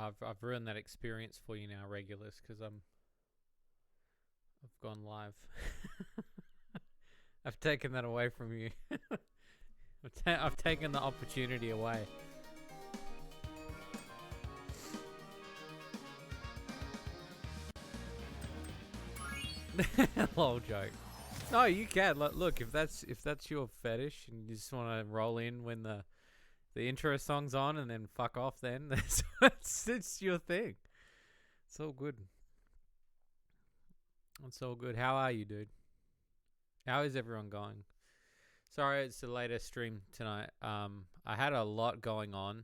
I've ruined that experience for you now, Regulus, because I've gone live. I've taken that away from you. I've taken the opportunity away. Lol joke. No, you can. Look, if that's your fetish and you just want to roll in when the intro song's on and then fuck off, then it's your thing. It's all good. It's all good. How are you, dude? How is everyone going? Sorry, it's the latest stream tonight. I had a lot going on.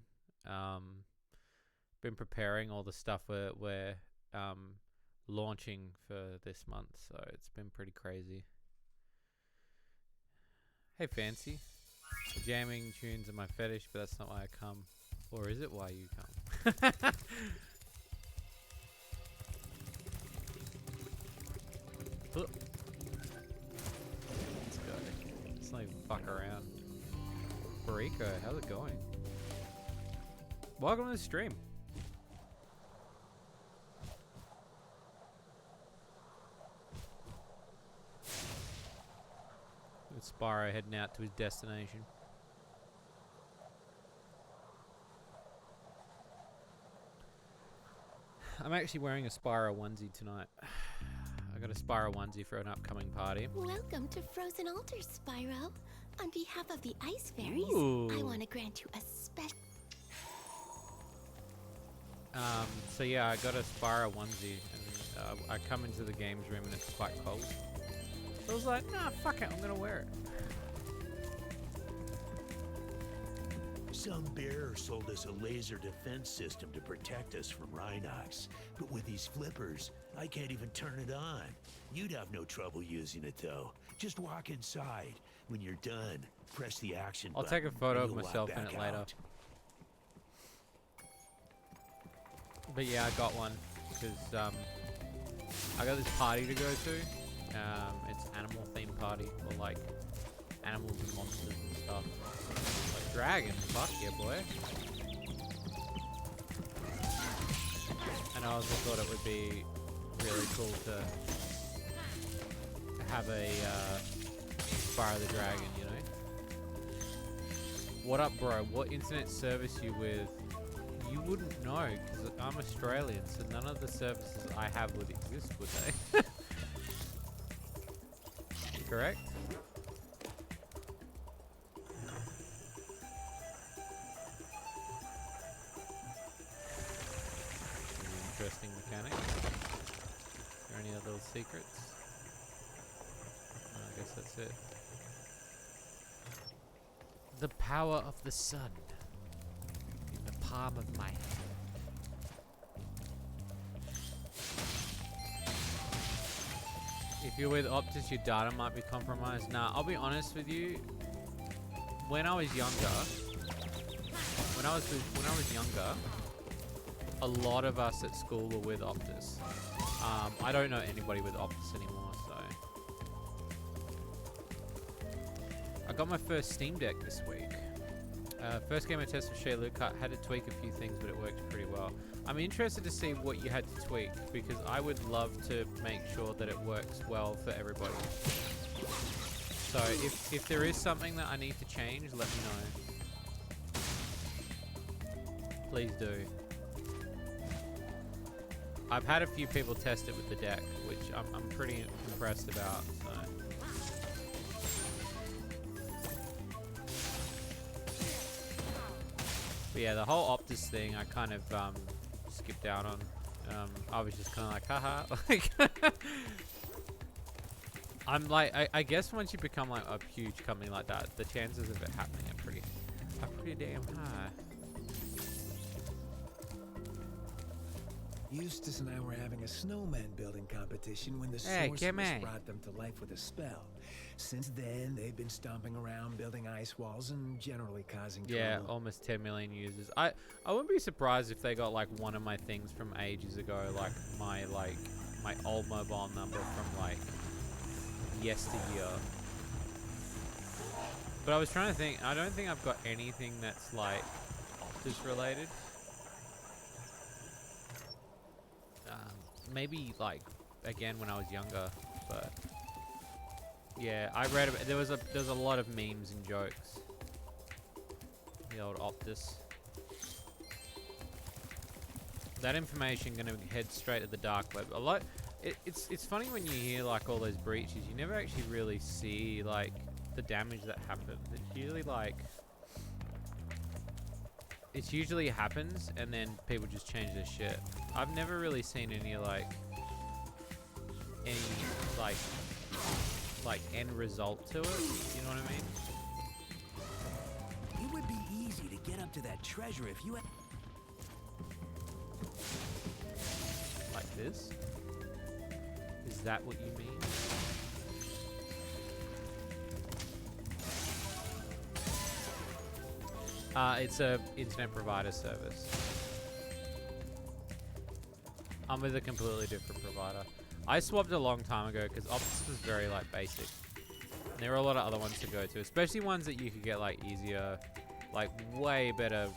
Been preparing all the stuff we're launching for this month, so it's been pretty crazy. Hey, Fancy. Jamming tunes are my fetish, but that's not why I come. Or is it why you come? Let's go. Let's not even fuck around. Bariko, how's it going? Welcome to the stream. With Spyro heading out to his destination. I'm actually wearing a Spyro onesie tonight. I got a Spyro onesie for an upcoming party. Welcome to Frozen Altars, Spyro. On behalf of the Ice Fairies, I want to grant you a special... So yeah, I got a Spyro onesie, and I come into the games room and it's quite cold. So I was like, nah, fuck it, I'm gonna wear it. Some bearer sold us a laser defense system to protect us from Rhinox. But with these flippers, I can't even turn it on. You'd have no trouble using it, though. Just walk inside. When you're done, press the action button. I'll take a photo of myself in it later. But yeah, I got one because I got this party to go to. It's animal themed party for like animals and monsters and stuff. Like dragon, fuck yeah, boy. And I also thought it would be really cool to have a Spyro the Dragon, you know? What up, bro? What internet service you with? You wouldn't know, because I'm Australian, so none of the services I have would exist, would they? Correct? Interesting mechanic. Are there any other little secrets? I guess that's it. The power of the sun in the palm of my hand. If you're with Optus, your data might be compromised. Nah, I'll be honest with you. When I was younger, a lot of us at school were with Optus. I don't know anybody with Optus anymore, so. I got my first Steam Deck this week. First game I tested with Shady, had to tweak a few things, but it worked pretty well. I'm interested to see what you had to tweak, because I would love to make sure that it works well for everybody. So if there is something that I need to change, let me know. Please do. I've had a few people test it with the deck, which I'm pretty impressed about. So. But yeah, the whole Optus thing, I kind of skipped out on. I was just kind of like, haha. Like, I'm like, I guess once you become like a huge company like that, the chances of it happening are pretty damn high. Eustace and I were having a snowman building competition when the sorceress brought them to life with a spell. Since then, they've been stomping around, building ice walls, and generally causing trouble. Yeah, almost 10 million users. I wouldn't be surprised if they got like one of my things from ages ago, like my old mobile number from like yesteryear. But I was trying to think. I don't think I've got anything that's like Optus related. maybe like again when I was younger, but yeah, I read about, there was a lot of memes and jokes. The old Optus. That information gonna head straight to the dark web. A lot. It's funny when you hear like all those breaches. You never actually really see like the damage that happens. It's usually like happens and then people just change their shit. I've never really seen any like end result to it. You know what I mean? It would be easy to get up to that treasure if you had. Like this? Is that what you mean? It's a internet provider service. I'm with a completely different provider. I swapped a long time ago because Optus was very like basic. And there were a lot of other ones to go to, especially ones that you could get like easier, like way better,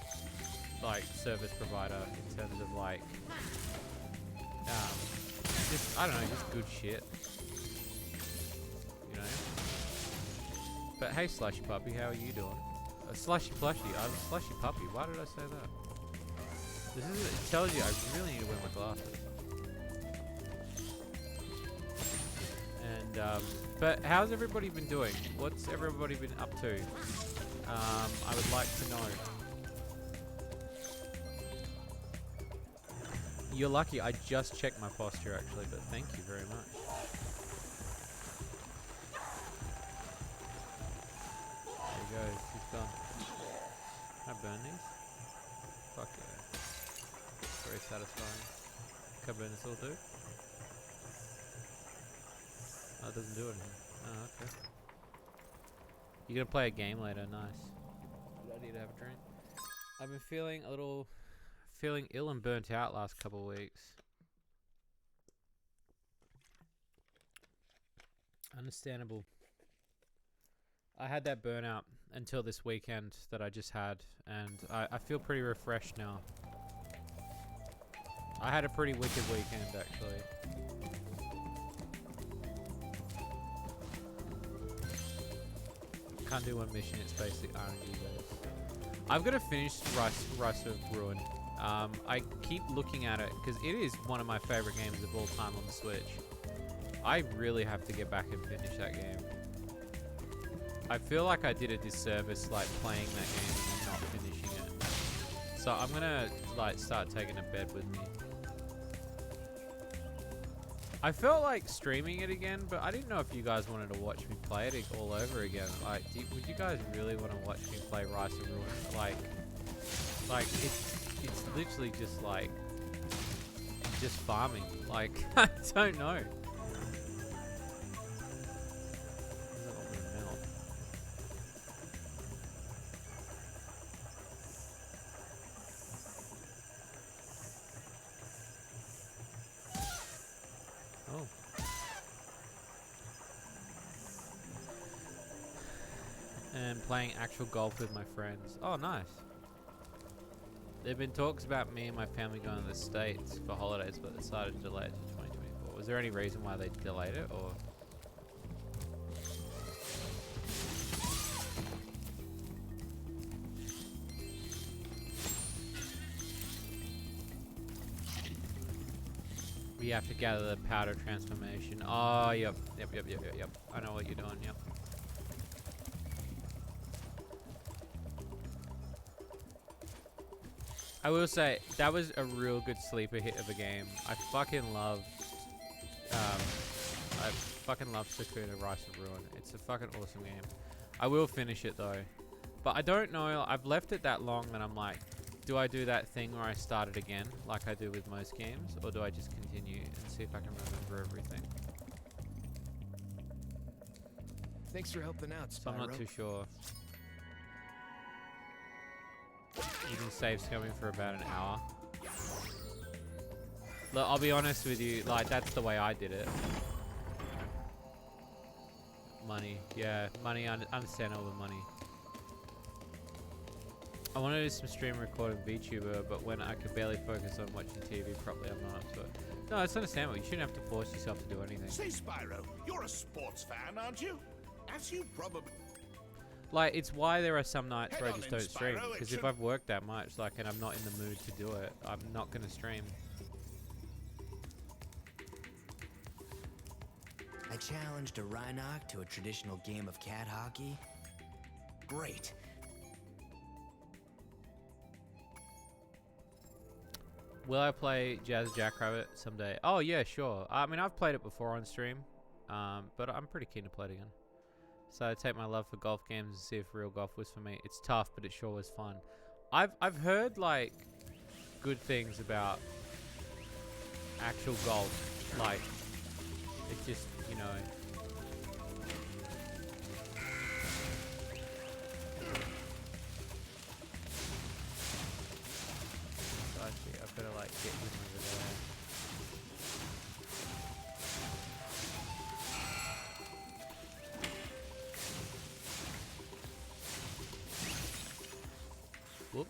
like service provider in terms of like, just I don't know, just good shit. You know. But hey, Slushy Puppy, how are you doing? Slushy Plushy. I'm a Slushy Puppy. Why did I say that? This is. It tells you I really need to wear my glasses. And but how's everybody been doing? What's everybody been up to? I would like to know. You're lucky. I just checked my posture actually, but thank you very much. There you go. She's done. Can I burn these? Fuck yeah. Very satisfying. Can I burn this all too? Oh, it doesn't do anything. Oh, okay. You're gonna play a game later, nice. Good idea to have a drink. I've been feeling ill and burnt out last couple of weeks. Understandable. I had that burnout until this weekend that I just had, and I feel pretty refreshed now. I had a pretty wicked weekend, actually. Can't do one mission, it's basic RNG based. I've got to finish Rise of Ruin. I keep looking at it, because it is one of my favorite games of all time on the Switch. I really have to get back and finish that game. I feel like I did a disservice like playing that game and then not finishing it. So I'm gonna like start taking a bed with me. I felt like streaming it again, but I didn't know if you guys wanted to watch me play it all over again. Like, would you guys really want to watch me play Rise of Ruin? Like it's literally just like just farming. Like I don't know. And playing actual golf with my friends. Oh, nice. There have been talks about me and my family going to the States for holidays, but decided to delay it to 2024. Was there any reason why they delayed it, or? We have to gather the powder transformation. Oh, yep. I know what you're doing, yep. I will say, that was a real good sleeper hit of a game. I fucking love Sakuna Rise of Ruin. It's a fucking awesome game. I will finish it though. But I don't know, I've left it that long that I'm like, do I do that thing where I start it again, like I do with most games? Or do I just continue and see if I can remember everything? Thanks for helping out, Spyro. So I'm not too sure. You can save scumming for about an hour. Look, I'll be honest with you, like, that's the way I did it. Money, yeah, money, understand all the money. I want to do some stream recording VTuber, but when I can barely focus on watching TV properly, I'm not up to it. No, it's understandable. You shouldn't have to force yourself to do anything. Say, Spyro, you're a sports fan, aren't you? As you probably... Like, it's why there are some nights where I just don't stream. Spyro, Because if I've worked that much, like, and I'm not in the mood to do it, I'm not going to stream. I challenged a Rhinoc to a traditional game of cat hockey. Great. Will I play Jazz Jackrabbit someday? Oh, yeah, sure. I mean, I've played it before on stream, but I'm pretty keen to play it again. So I take my love for golf games and see if real golf was for me. It's tough, but it sure was fun. I've heard, like, good things about actual golf. Like, it just, you know... Actually, I better, like, get him over there. Whoops.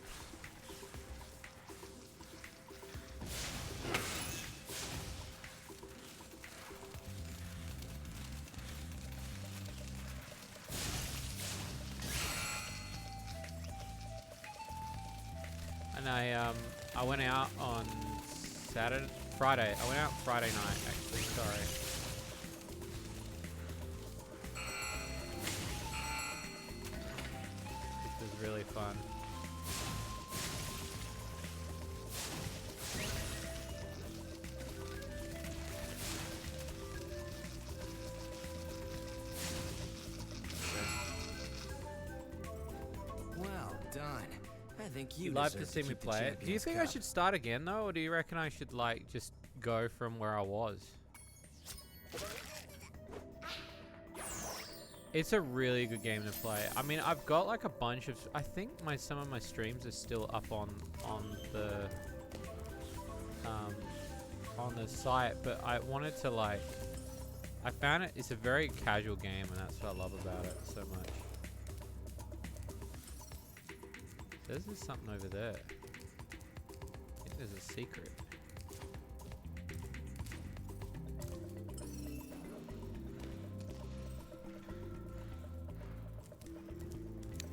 And I went out on Friday. I went out Friday night, actually, sorry. Which was really fun. Well done. I think you You'd love to deserve see me keep the play it. Do you Champions think I Cup. should start again though, or do you reckon I should like just go from where I was? It's a really good game to play. I mean, I've got like a bunch of. I think some of my streams are still up on the site, but I wanted to like. I found it's a very casual game, and that's what I love about it so much. There's something over there. I think there's a secret.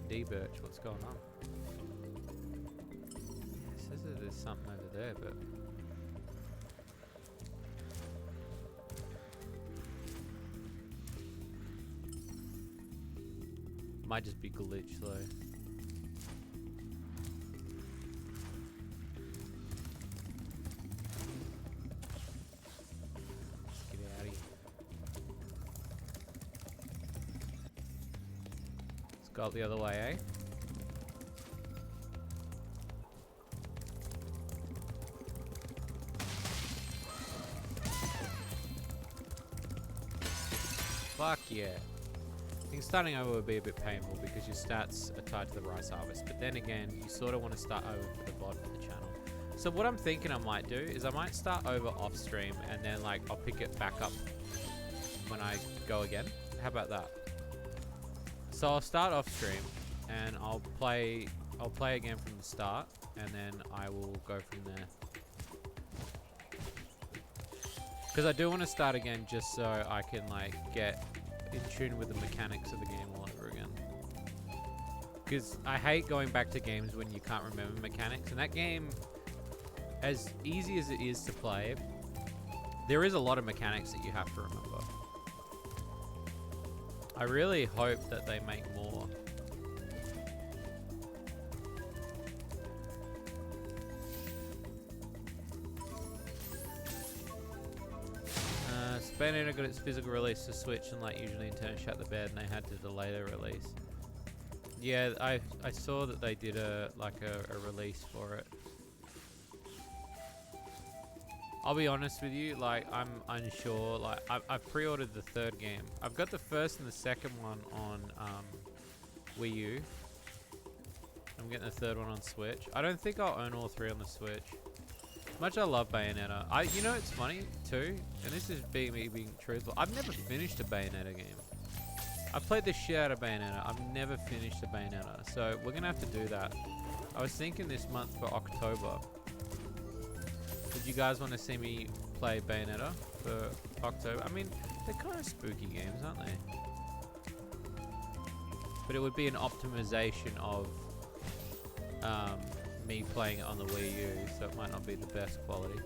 D-Birch, what's going on? It says that there's something over there, but... Might just be glitch though. Go up the other way, eh? Fuck yeah. I think starting over would be a bit painful because your stats are tied to the rice harvest, but then again, you sort of want to start over for the VOD for the channel. So what I'm thinking I might do is I might start over off stream and then like I'll pick it back up when I go again. How about that? So I'll start off stream and I'll play again from the start and then I will go from there. Because I do want to start again just so I can like get in tune with the mechanics of the game all over again. Because I hate going back to games when you can't remember mechanics, and that game, as easy as it is to play, there is a lot of mechanics that you have to remember. I really hope that they make more. Bayonetta got its physical release to Switch, and like usually Nintendo shut the bed and they had to delay the release. Yeah, I saw that they did a release for it. I'll be honest with you, like I'm unsure. Like I've pre-ordered the third game. I've got the first and the second one on Wii U. I'm getting the third one on Switch. I don't think I'll own all three on the Switch. Much I love Bayonetta. You know, it's funny too, and this is me being truthful. I've never finished a Bayonetta game. I've played the shit out of Bayonetta. I've never finished a Bayonetta, so we're gonna have to do that. I was thinking this month for October. Would you guys want to see me play Bayonetta for October? I mean, they're kind of spooky games, aren't they? But it would be an optimization of me playing it on the Wii U, so it might not be the best quality.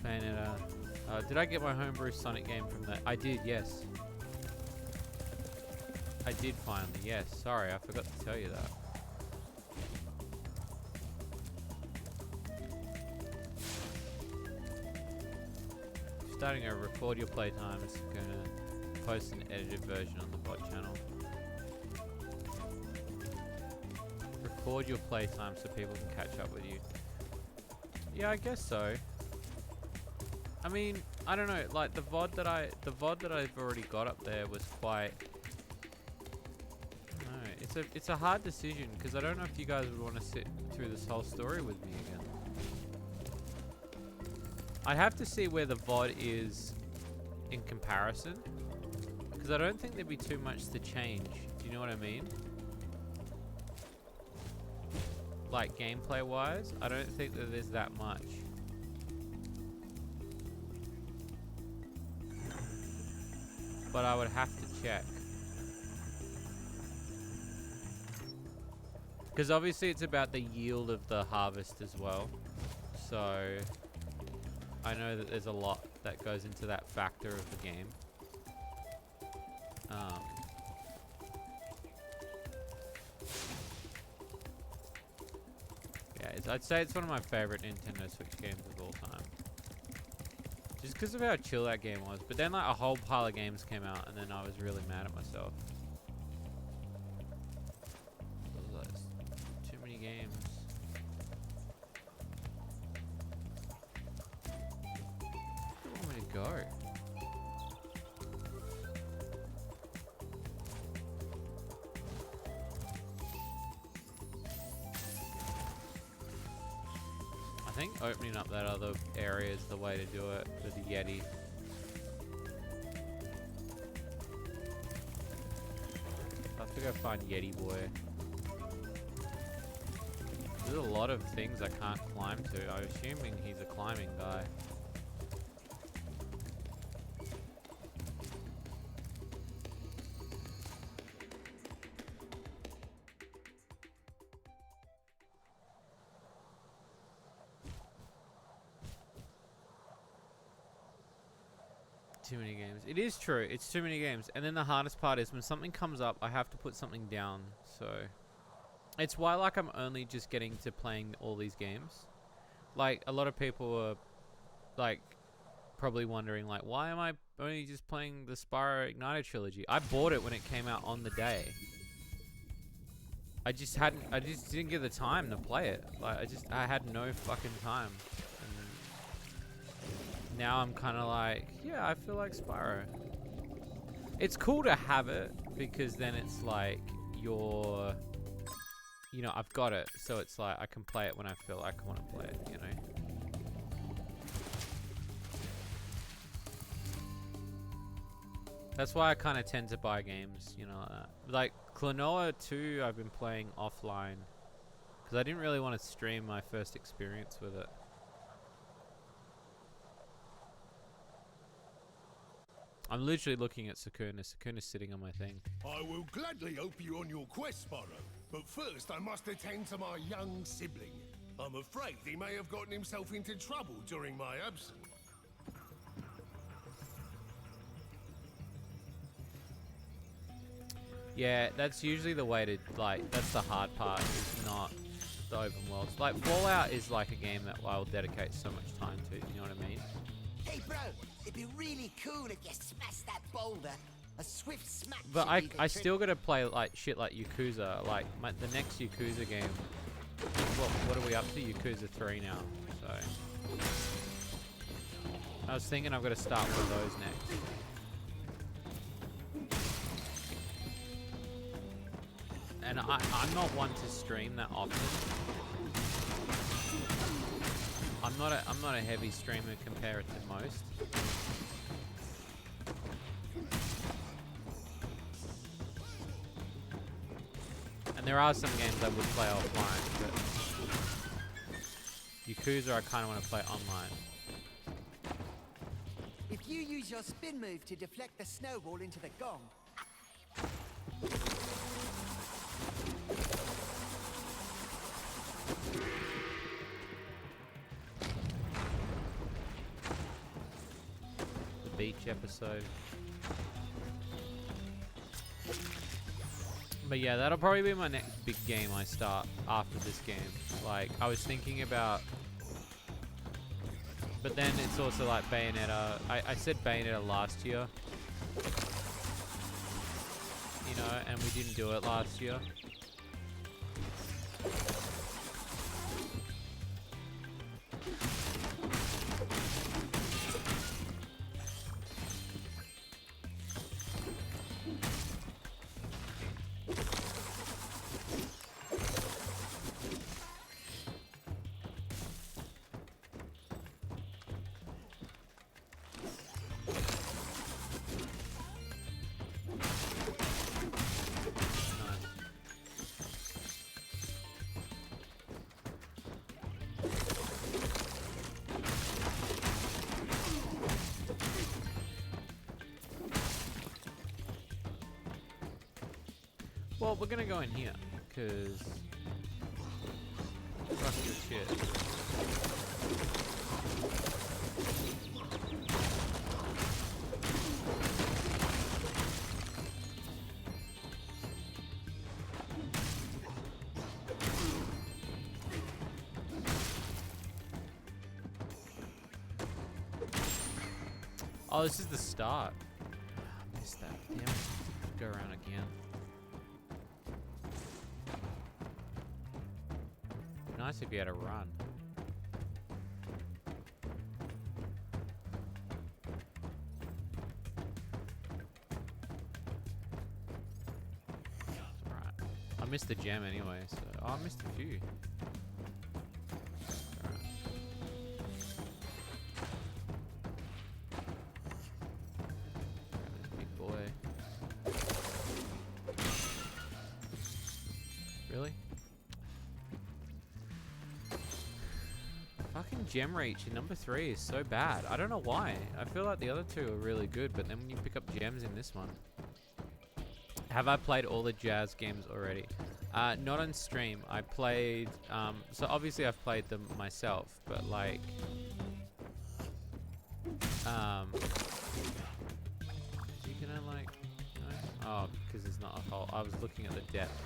Bayonetta. Did I get my homebrew Sonic game from that? I did, yes. I did finally, yes. Sorry, I forgot to tell you that. Starting a record your playtime. It's gonna post an edited version on the bot channel. Record your playtime so people can catch up with you. Yeah, I guess so. I mean, I don't know. Like the VOD that I've already got up there was quite. I don't know. It's a hard decision because I don't know if you guys would want to sit through this whole story with me again. I have to see where the VOD is in comparison, because I don't think there'd be too much to change. Do you know what I mean? Like gameplay wise, I don't think that there's that much. But I would have to check. Because obviously it's about the yield of the harvest as well. So I know that there's a lot that goes into that factor of the game. Yeah, I'd say it's one of my favorite Nintendo Switch games of all time. Just because of how chill that game was. But then like a whole pile of games came out and then I was really mad at myself. Too many games. Where do I want to go? I think opening up that other area is the way to do it for the Yeti. I have to go find Yeti Boy. There's a lot of things I can't climb to. I'm assuming he's a climbing guy. Too many games. It is true. It's too many games. And then the hardest part is when something comes up, I have to put something down. So it's why like I'm only just getting to playing all these games. Like a lot of people are like probably wondering like, why am I only just playing the Spyro Reignited Trilogy? I bought it when it came out on the day. I just didn't get the time to play it. Like I had no fucking time. Now I'm kind of like, yeah, I feel like Spyro. It's cool to have it because then it's like you're, you know, I've got it. So it's like I can play it when I feel like I want to play it, you know. That's why I kind of tend to buy games, you know, like that. Like Klonoa 2 I've been playing offline because I didn't really want to stream my first experience with it. I'm literally looking at Sakuna. Sakuna's sitting on my thing. I will gladly help you on your quest, Spyro. But first, I must attend to my young sibling. I'm afraid he may have gotten himself into trouble during my absence. Yeah, that's usually the way to, like, that's the hard part, is not the open worlds. Like, Fallout is like a game that I'll dedicate so much time to, you know what I mean? Hey bro, it'd be really cool if you smashed that boulder. A swift smack. But I still gotta play like shit like Yakuza. Like the next Yakuza game. What are we up to? Yakuza 3 now. So I was thinking I've got to start with those next. And I'm not one to stream that often. I'm not a heavy streamer compared to most. there are some games I would play offline, but Yakuza I kind of want to play online. If you use your spin move to deflect the snowball into the gong. The beach episode. But yeah, that'll probably be my next big game I start after this game. Like, I was thinking about... But then it's also like Bayonetta. I said Bayonetta last year. You know, and we didn't do it last year. Well, we're gonna go in here, because... Fuck your shit. Oh, this is the start. I missed that. Damn it. Go around again. Nice if you had a run. Alright. I missed the gem anyway, so... Oh, I missed a few. Alright. Grab this big boy. Really? Fucking gem reach in number 3 is so bad. I don't know why. I feel like the other two are really good, but then when you pick up gems in this one. Have I played all the Jazz games already? Not on stream. I played, so obviously I've played them myself, but like, is he gonna like, no? Oh, because it's not a hole. I was looking at the depth.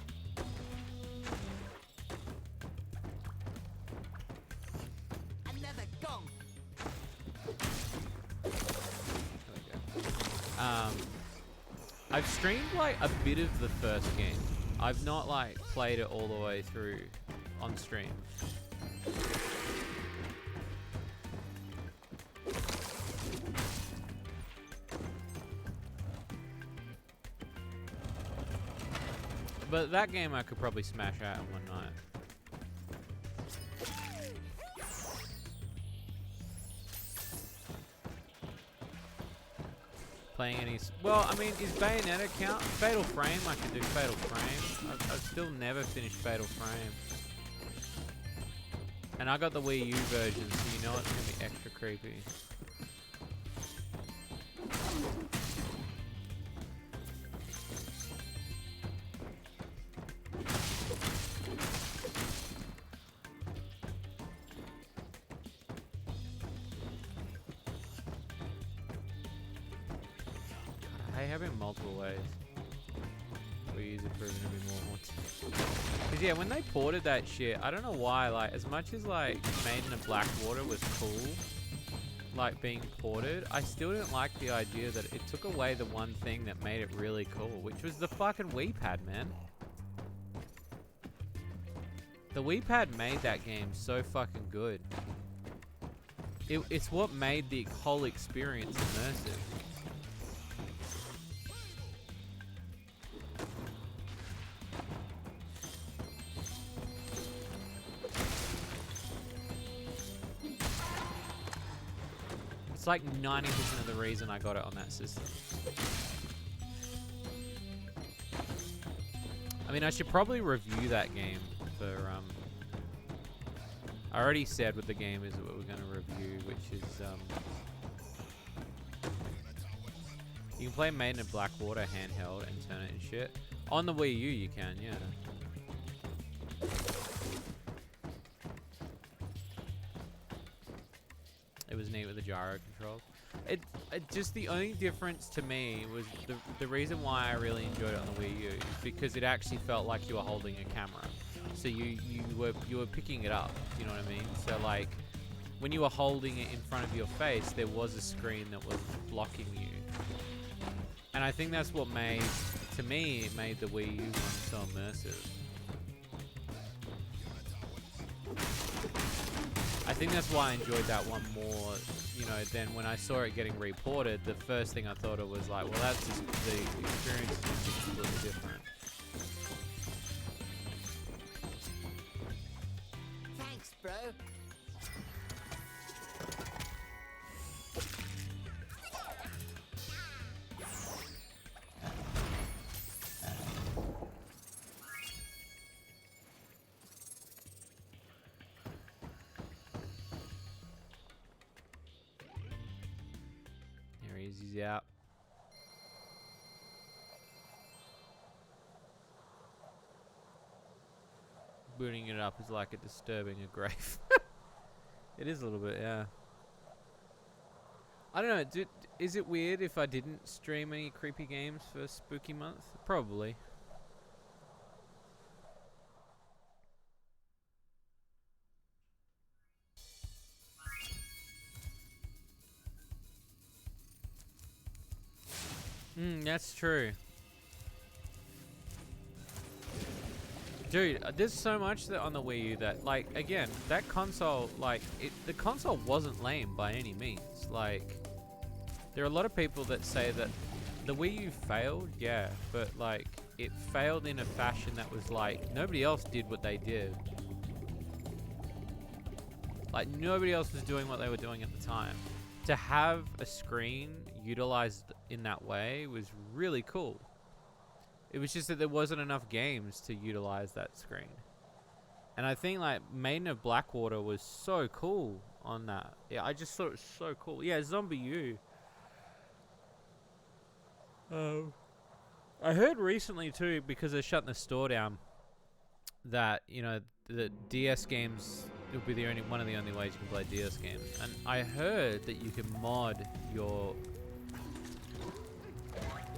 I've streamed like a bit of the first game. I've not like played it all the way through on stream. But that game I could probably smash out in one night. Playing any... Well, I mean, is Bayonetta count? Fatal Frame, I can do Fatal Frame. I've still never finished Fatal Frame. And I got the Wii U version, so you know it's going to be extra creepy. Multiple ways. We use it proven to be more haunted. Cause yeah, when they ported that shit, I don't know why, like, as much as like Made in a Blackwater was cool, like being ported, I still didn't like the idea that it took away the one thing that made it really cool, which was the fucking Wii Pad, man. The Wii Pad made that game so fucking good. It's what made the whole experience immersive. It's like 90% of the reason I got it on that system. I mean, I should probably review that game for, I already said what the game is that we're going to review, which is, you can play Maiden of Blackwater handheld and turn it and shit. On the Wii U you can, yeah. It was neat with the gyro controls. It just, the only difference to me was the reason why I really enjoyed it on the Wii U is because it actually felt like you were holding a camera. So you were picking it up, you know what I mean? So like when you were holding it in front of your face, there was a screen that was blocking you. And I think that's what made, to me, it made the Wii U one so immersive. I think that's why I enjoyed that one more, you know, than when I saw it getting reported. The first thing I thought it was like, well, that's just, the experience is just completely different. Thanks, bro. He's out. Booting it up is like a disturbing a grave. It is a little bit, yeah. I don't know, is it weird if I didn't stream any creepy games for Spooky Month? Probably. That's true. Dude, there's so much that on the Wii U that, like, again, that console, like, the console wasn't lame by any means. Like, there are a lot of people that say that the Wii U failed, yeah, but, like, it failed in a fashion that was, like, nobody else did what they did. Like, nobody else was doing what they were doing at the time. To have a screen utilized in that way was really cool. It was just that there wasn't enough games to utilize that screen. And I think like Maiden of Blackwater was so cool on that. Yeah, I just thought it was so cool. Yeah, Zombie U. I heard recently too, because they're shutting the store down, that, you know, the DS games will be one of the only ways you can play DS games. And I heard that you can mod your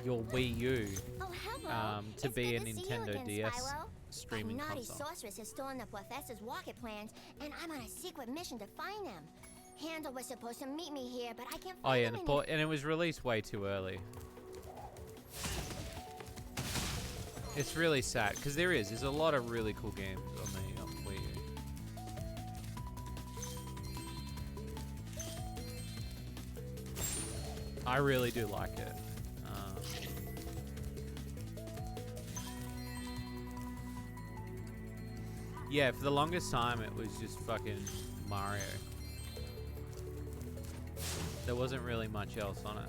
Wii U to be a Nintendo DS streaming that naughty console. sorceress has stolen the professor's rocket plans, and I'm on a secret mission to find them. Handel was supposed to meet me here, but I can't find him. And it was released way too early. It's really sad because there's a lot of really cool games on the Wii U. I really do like it. Yeah, for the longest time it was just fucking Mario. There wasn't really much else on it.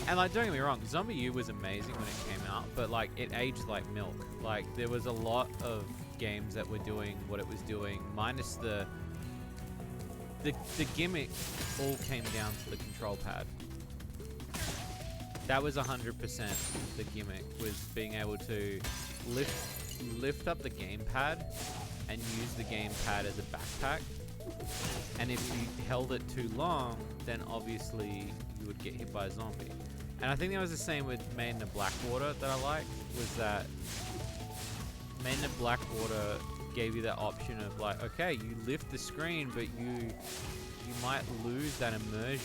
And like, don't get me wrong, Zombie U was amazing when it came out, but like, it aged like milk. Like, there was a lot of games that were doing what it was doing, minus the gimmick all came down to the control pad. That was 100% the gimmick, was being able to lift up the gamepad and use the gamepad as a backpack. And if you held it too long, then obviously you would get hit by a zombie. And I think that was the same with Maiden of Blackwater that I liked, was that Maiden of Blackwater gave you that option of like, okay, you lift the screen, but you might lose that immersion.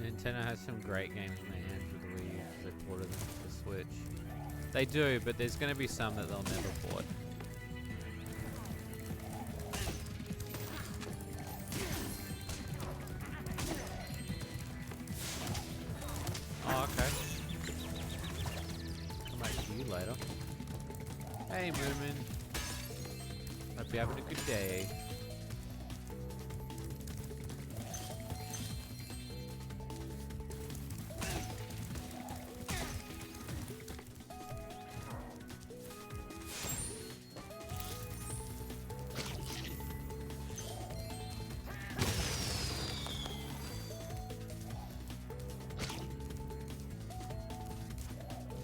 Nintendo has some great games in their hands with the Wii U because they ported them to the Switch. They do, but there's going to be some that they'll never port. Moomin. Hope you're having a good day.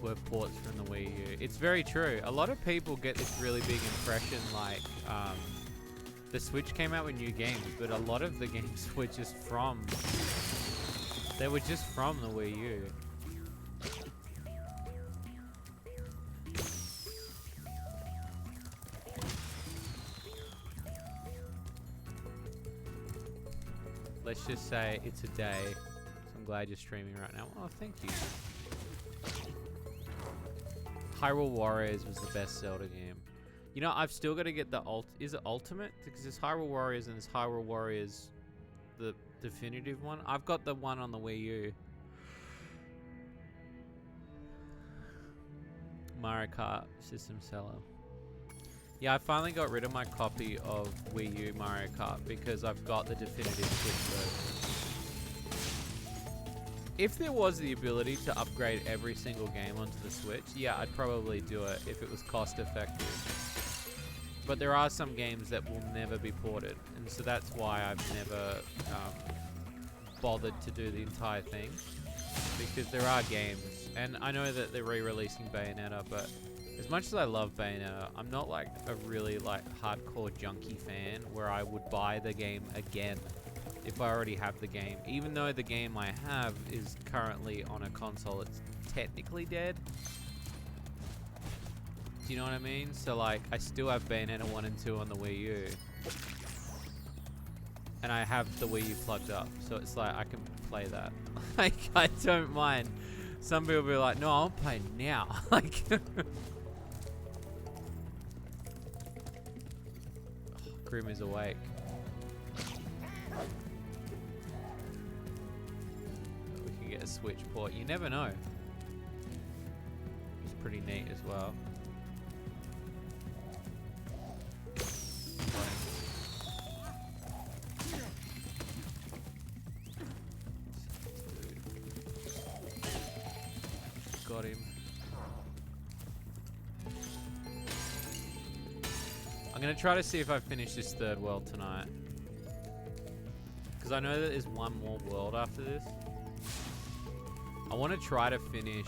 Were ports from the Wii U. It's very true. A lot of people get this really big impression like the Switch came out with new games, but a lot of the games were just from the Wii U. Let's just say it's a day. So I'm glad you're streaming right now. Oh, thank you. Hyrule Warriors was the best Zelda game. You know, I've still got to get the is it Ultimate? Because there's Hyrule Warriors and there's Hyrule Warriors, the definitive one. I've got the one on the Wii U. Mario Kart system seller. Yeah, I finally got rid of my copy of Wii U Mario Kart because I've got the definitive Switch version. If there was the ability to upgrade every single game onto the Switch, yeah, I'd probably do it if it was cost effective. But there are some games that will never be ported, and so that's why I've never bothered to do the entire thing. Because there are games, and I know that they're re-releasing Bayonetta, but as much as I love Bayonetta, I'm not like a really like hardcore junkie fan where I would buy the game again if I already have the game, even though the game I have is currently on a console that's technically dead. Do you know what I mean? So like, I still have Bayonetta 1 and 2 on the Wii U. And I have the Wii U plugged up, so it's like, I can play that. Like, I don't mind. Some people will be like, no, I'll play now. Like, Grim is awake. A Switch port. You never know. It's pretty neat as well. Got him. I'm gonna try to see if I finish this third world tonight. Because I know that there's one more world after this. I want to try to finish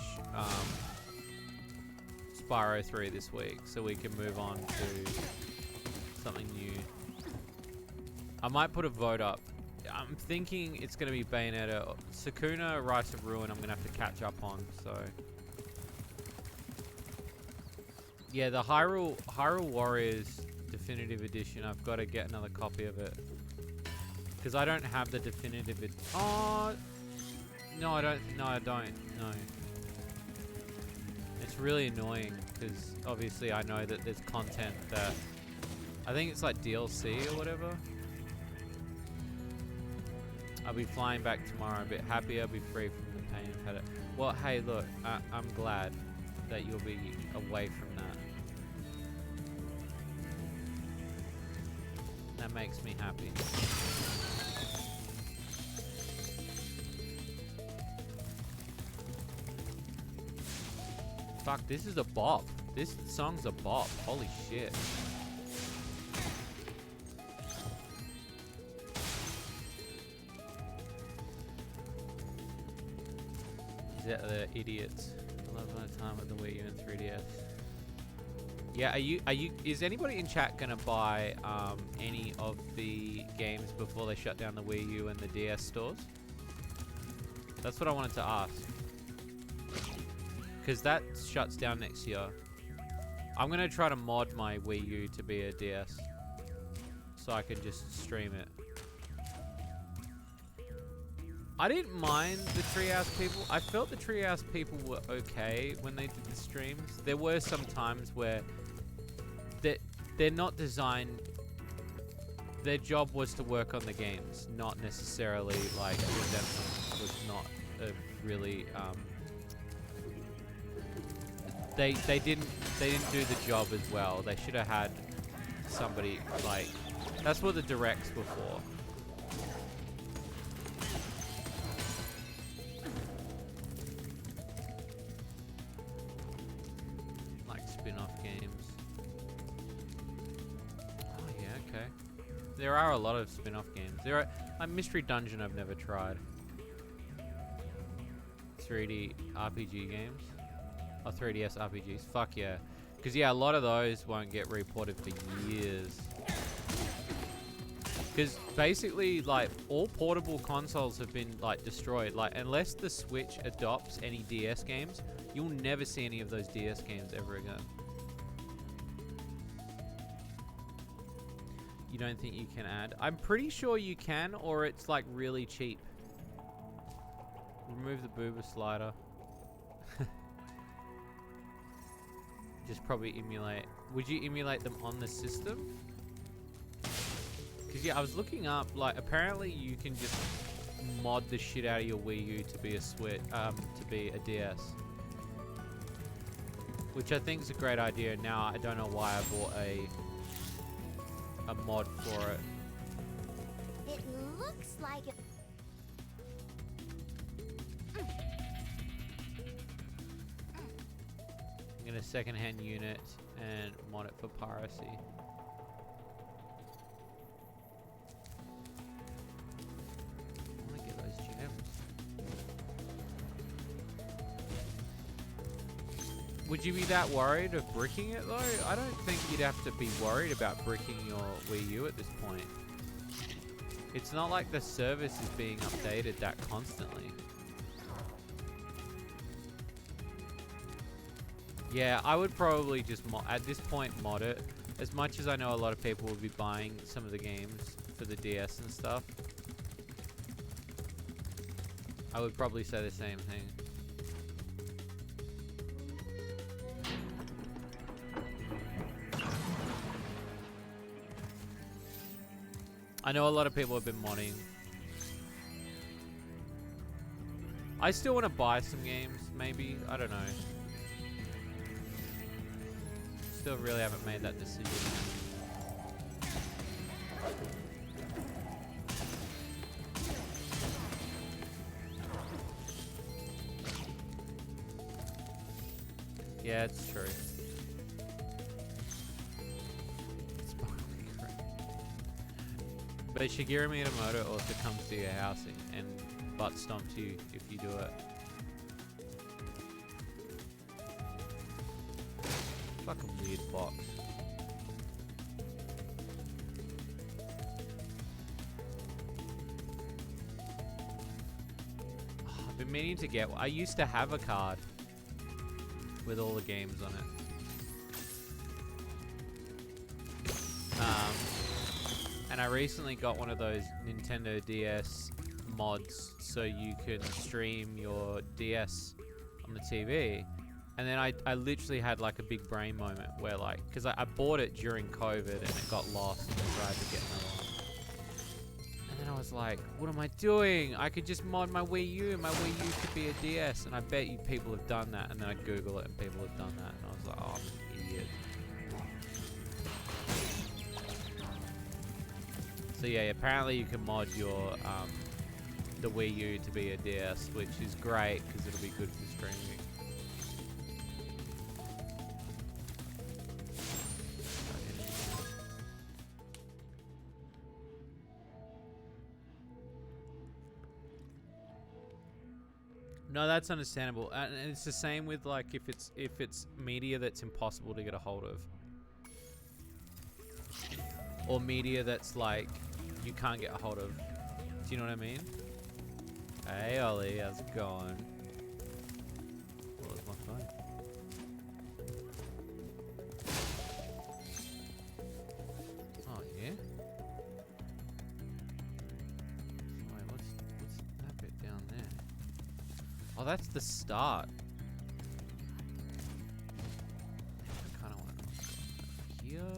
Spyro 3 this week so we can move on to something new. I might put a vote up. I'm thinking it's going to be Bayonetta. Sakuna, Rise of Ruin, I'm going to have to catch up on, so... Yeah, the Hyrule Warriors Definitive Edition, I've got to get another copy of it. Because I don't have the definitive edition. Oh... No, I don't. No, I don't. No. It's really annoying because obviously I know that there's content that I think it's like DLC or whatever. I'll be flying back tomorrow, a bit happier, I'll be free from the pain of had it. Well, hey, look, I'm glad that you'll be away from that. That makes me happy. Fuck, this is a bop. This song's a bop. Holy shit. Is that the idiots? I love my time with the Wii U and 3DS. Yeah, is anybody in chat gonna buy any of the games before they shut down the Wii U and the DS stores? That's what I wanted to ask. Because that shuts down next year. I'm going to try to mod my Wii U to be a DS. So I can just stream it. I didn't mind the Treehouse people. I felt the Treehouse people were okay when they did the streams. There were some times where they're not designed... Their job was to work on the games, not necessarily like Resentment was not a really... They didn't they didn't do the job as well. They should have had somebody like, that's what the directs were for. Like spin-off games. Oh yeah, okay. There are a lot of spin-off games. There are like Mystery Dungeon I've never tried. 3D RPG games. Oh, 3DS RPGs. Fuck yeah. Because yeah, a lot of those won't get reported for years. Because basically, like, all portable consoles have been, like, destroyed. Like, unless the Switch adopts any DS games, you'll never see any of those DS games ever again. You don't think you can add? I'm pretty sure you can, or it's, like, really cheap. Remove the booba slider. Just probably emulate. Would you emulate them on the system? Because yeah, I was looking up, like, apparently you can just mod the shit out of your Wii U to be a Switch, to be a DS. Which I think is a great idea. Now I don't know why I bought a mod for it. It looks like it. I'm gonna secondhand unit and mod it for piracy. I wanna get those gems. Would you be that worried of bricking it though? I don't think you'd have to be worried about bricking your Wii U at this point. It's not like the service is being updated that constantly. Yeah, I would probably just at this point mod it. As much as I know a lot of people will be buying some of the games for the DS and stuff, I would probably say the same thing. I know a lot of people have been modding. I still want to buy some games, maybe. I don't know. Still really haven't made that decision. Yeah, it's true. But Shigeru Miyamoto also comes to your house and butt stomps you if you do it. Fucking weird box. Oh, I've been meaning to get one. I used to have a card with all the games on it. And I recently got one of those Nintendo DS mods so you can stream your DS on the TV. And then I literally had like a big brain moment where like, because I bought it during COVID and it got lost and I tried to get another one. And then I was like, what am I doing? I could just mod my Wii U and my Wii U could be a DS. And I bet you people have done that. And then I Google it and people have done that. And I was like, oh, I'm an idiot. So yeah, apparently you can mod your the Wii U to be a DS, which is great because it'll be good for streaming. No, that's understandable, and it's the same with like if it's media that's impossible to get a hold of, or media that's like you can't get a hold of. Do you know what I mean? Hey Ollie, how's it going? What was my phone? Oh yeah. Wait, what's that bit down there? Oh, that's the start. I kind of want to know what's going on here.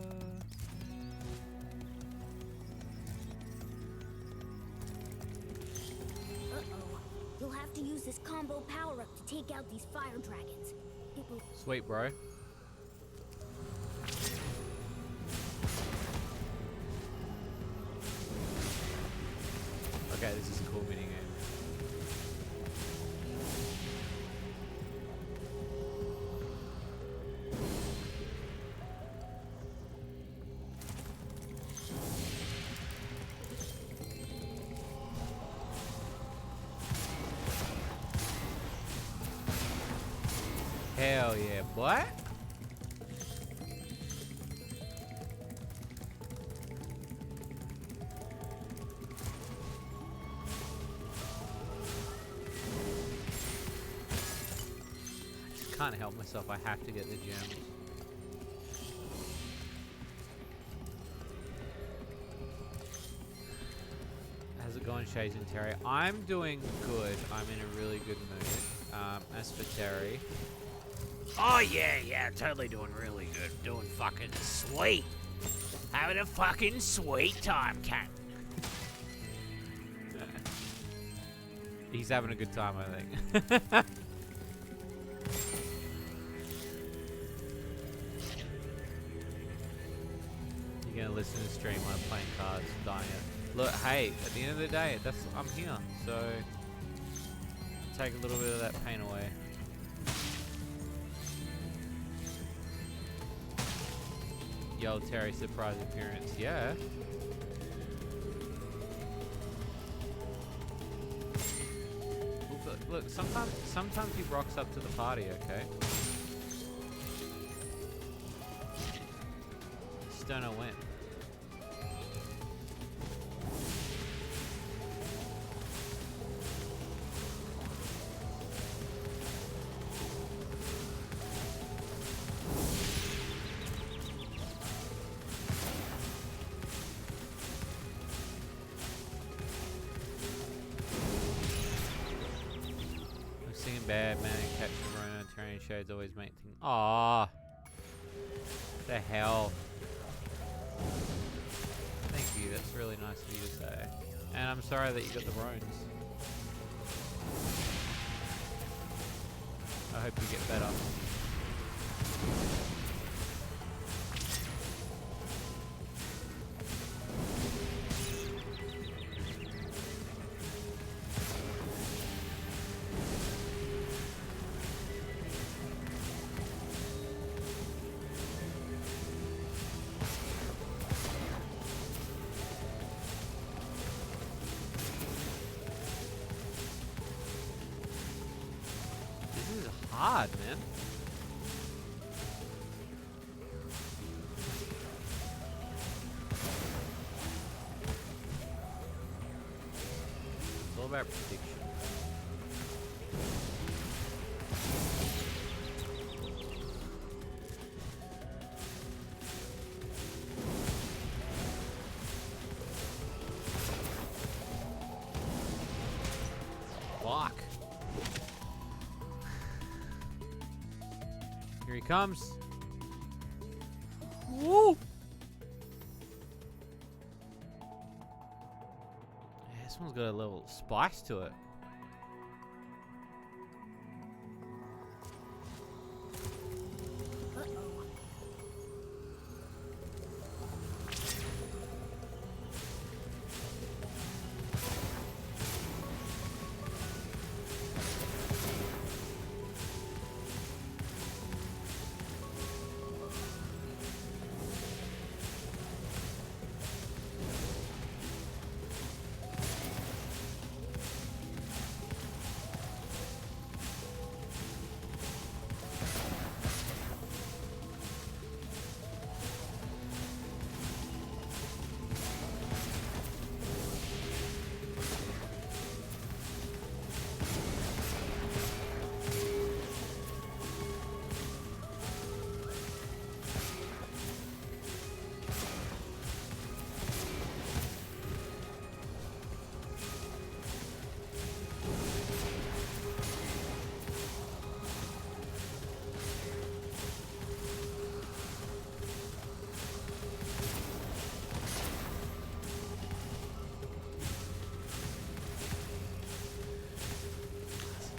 You'll have to use this combo power-up to take out these fire dragons. Sweet, bro. Okay, this is a cool minigame. Hell yeah, boy. Can't help myself, I have to get the gems. How's it going, Shades and Terry? I'm doing good. I'm in a really good mood. As for Terry. Oh yeah, totally doing really good. Doing fucking sweet. Having a fucking sweet time, cat. He's having a good time, I think. You're gonna listen to stream while I'm playing cards, dying it. Look, hey, at the end of the day, I'm here, so take a little bit of that pain away. Yo, Terry, surprise appearance, yeah. Look, sometimes he rocks up to the party, okay? Just don't know when. Bad man and catch the Rona and Terrain Shades always make things. Aww. The hell. Thank you, that's really nice of you to say. And I'm sorry that you got the Rones. I hope you get better. Hard, man. It's all about prediction. Fuck. Here he comes. Woo! Yeah, this one's got a little spice to it.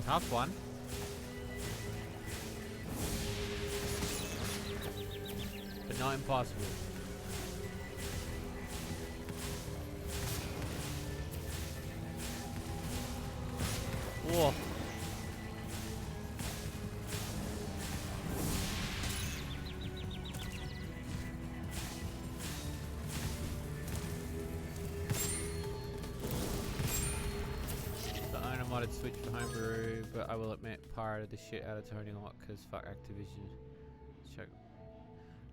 Tough one. But not impossible. Whoa. I own a modded Switch for homebrew, but I will admit pirated the shit out of Tony Hawk because fuck Activision. Check.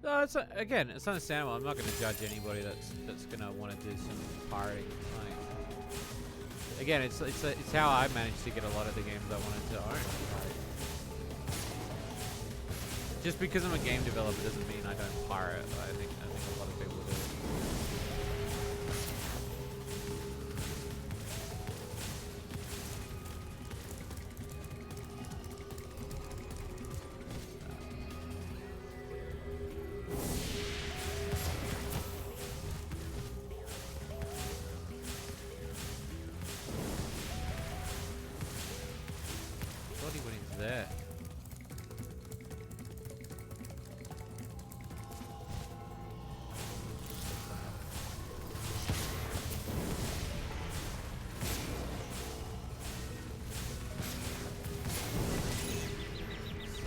No, it's again, it's understandable. I'm not going to judge anybody that's going to want to do some pirating. Like, again, it's how I managed to get a lot of the games I wanted to own. Like, just because I'm a game developer doesn't mean I don't pirate. I think a lot of people do. There.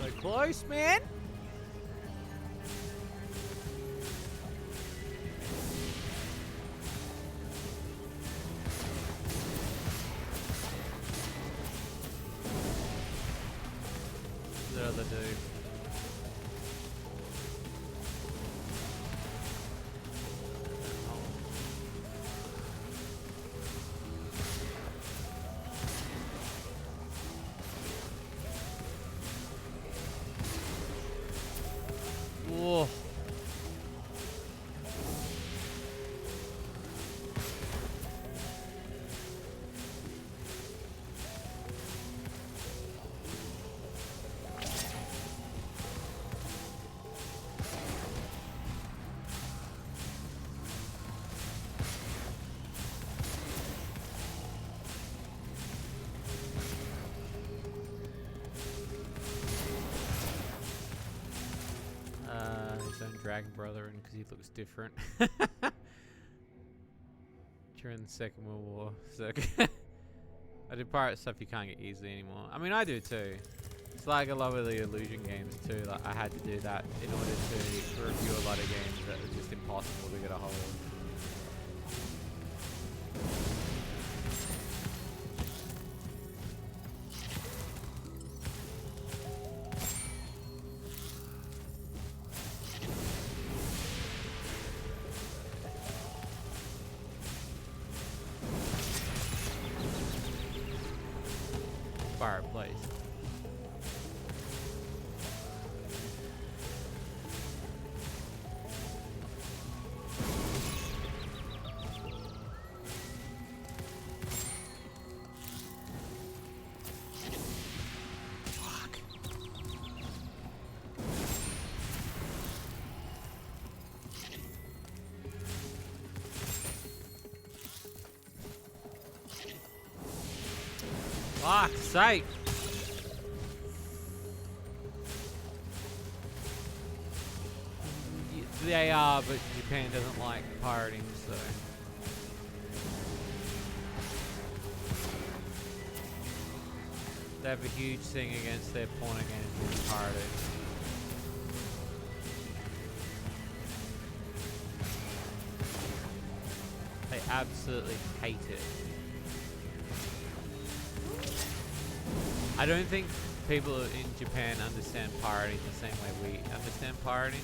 So close, man. Other dude. Whoa. His own dragon brother, and because he looks different. During the Second World War. So I did pirate stuff you can't get easily anymore. I mean, I do too. It's like a lot of the Illusion games too. Like I had to do that in order to review a lot of games that were just impossible to get a hold of. Fireplace. Fuck. Fuck's sake. They are, but Japan doesn't like pirating, so. They have a huge thing against their porno games being pirated. They absolutely hate it. I don't think people in Japan understand pirating the same way we understand pirating.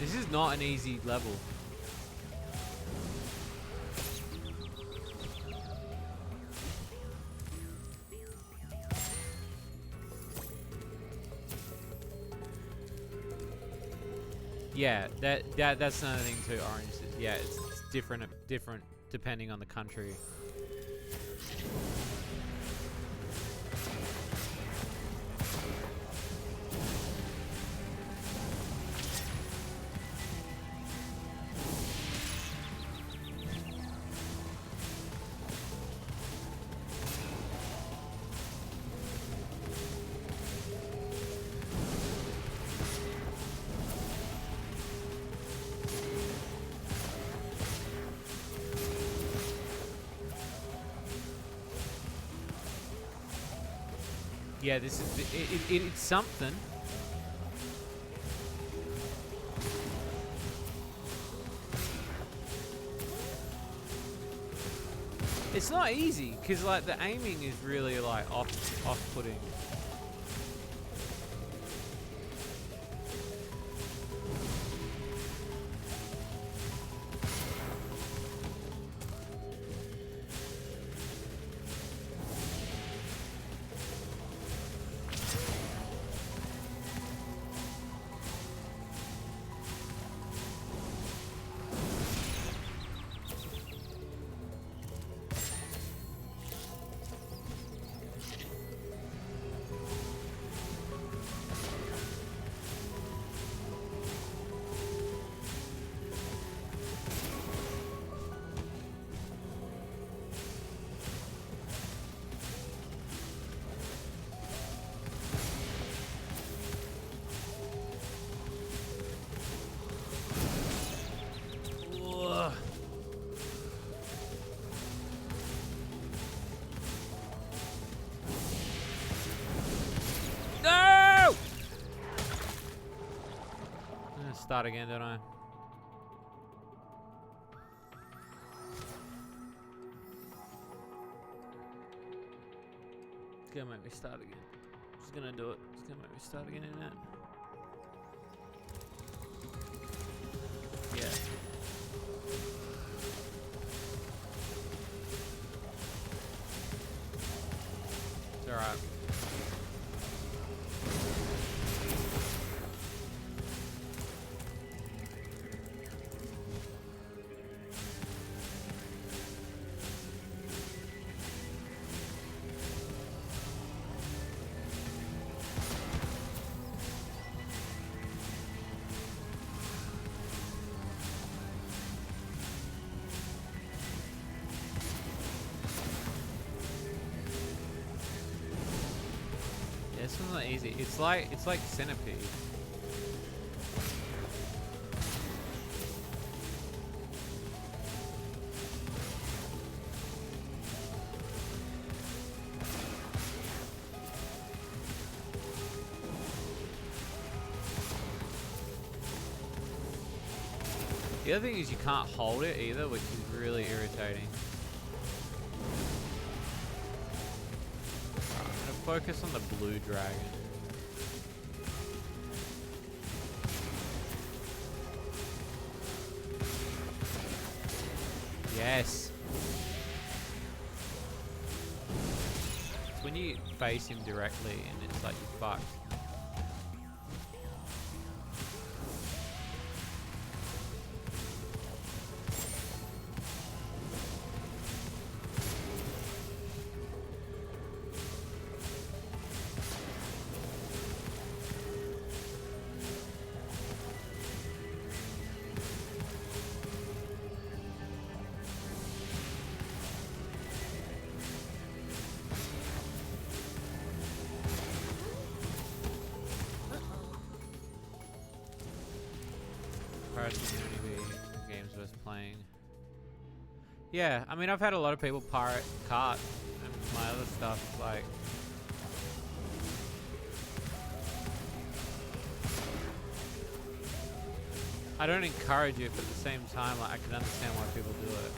This is not an easy level. Yeah, that's another thing too. Orange, yeah, it's different depending on the country. Yeah, this is it's something. It's not easy because like the aiming is really like off-putting. Start again, don't I? It's gonna make me start again. It's gonna do it. It's gonna make me start again in that. Yeah. It's alright. This one's not easy. It's like Centipede. The other thing is you can't hold it either, which is really irritating. Focus on the blue dragon. Yes. It's when you face him directly and it's like you're fucked. Games worth playing. Yeah, I mean, I've had a lot of people pirate Kart and my other stuff. Like, I don't encourage it, but at the same time, like, I can understand why people do it.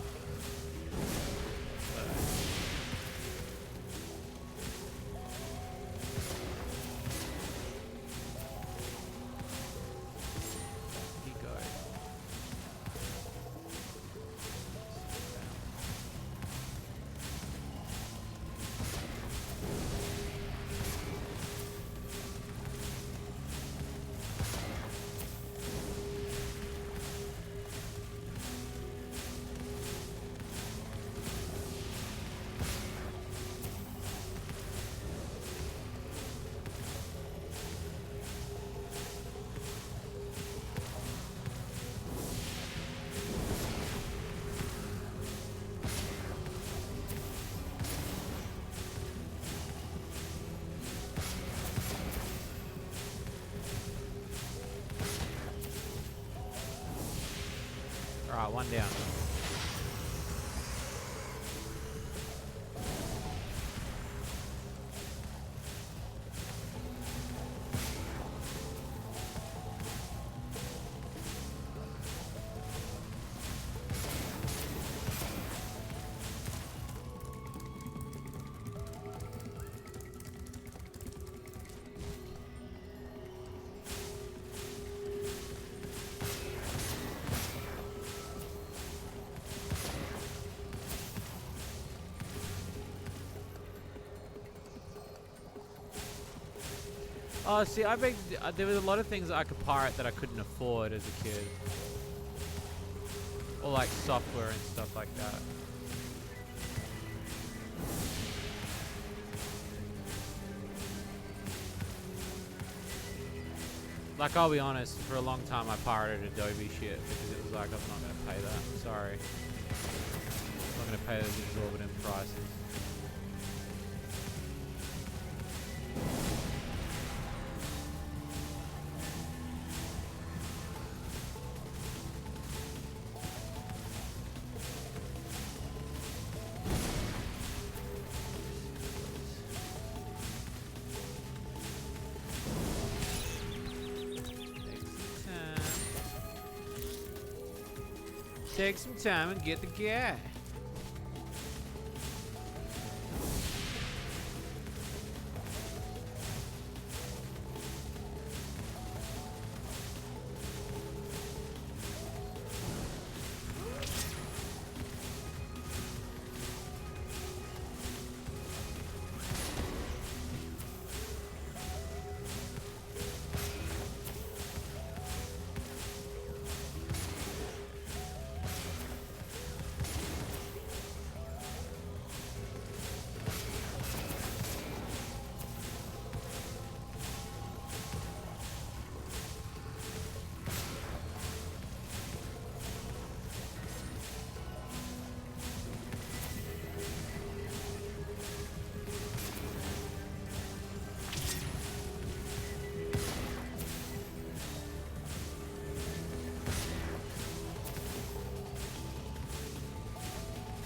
Alright, one down. Oh, see, there was a lot of things that I could pirate that I couldn't afford as a kid. Or like software and stuff like that. Like, I'll be honest, for a long time I pirated Adobe shit because it was like, I'm not going to pay that. Sorry. I'm not going to pay those exorbitant prices. Take some time and get the guy.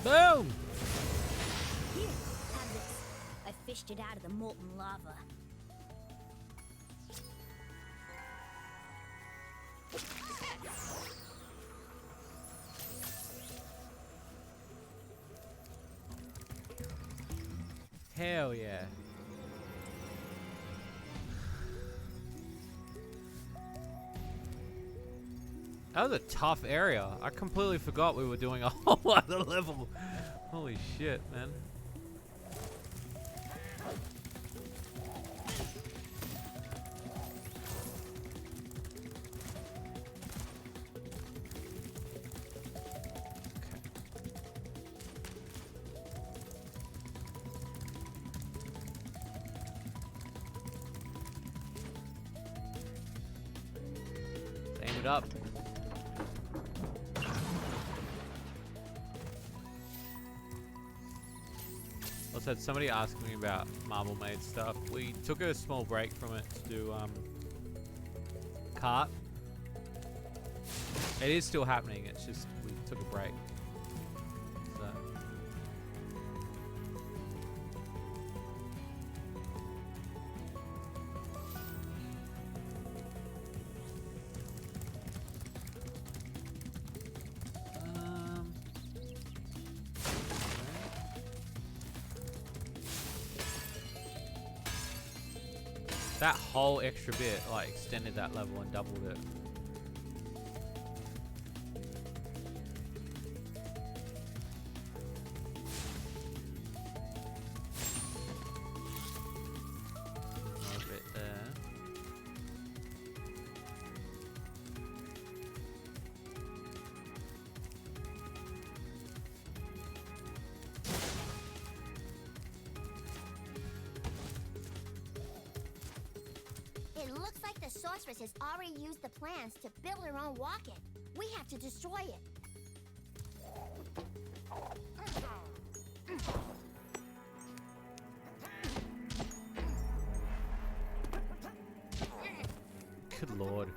Boom! Here, have this. I fished it out of the molten lava. Hell yeah. That was a tough area. I completely forgot we were doing a whole other level. Holy shit, man. Aim it up. Also, had somebody asking me about Marble Maid stuff. We took a small break from it to do cart. It is still happening. It's just we took a break. So. That whole extra bit, like, extended that level and doubled it. Another bit there. It looks like the sorceress has already used the plans to build her own rocket. We have to destroy it. Good lord.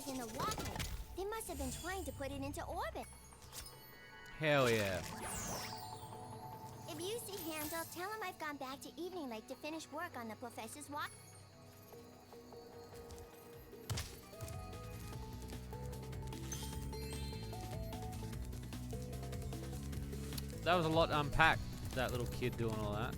in the rocket. They must have been trying to put it into orbit. Hell yeah. If you see Handel, tell him I've gone back to Evening Lake to finish work on the professor's rocket. That was a lot to unpack, that little kid doing all that.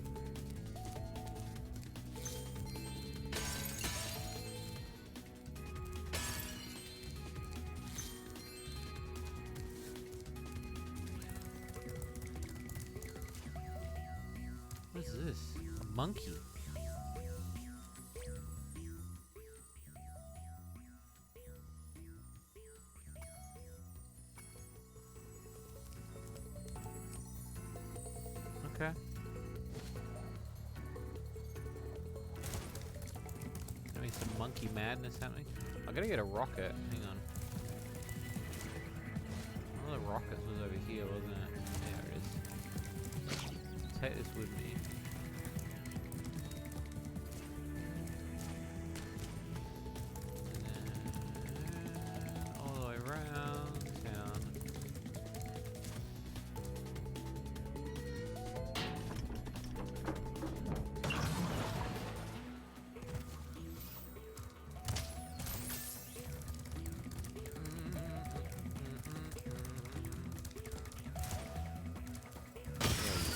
What is this? A monkey. Okay. Maybe some monkey madness happening. I gotta get a rocket. Hang on. One of the rockets was over here, wasn't it? There it is. Take this with me. And all the way around town. There we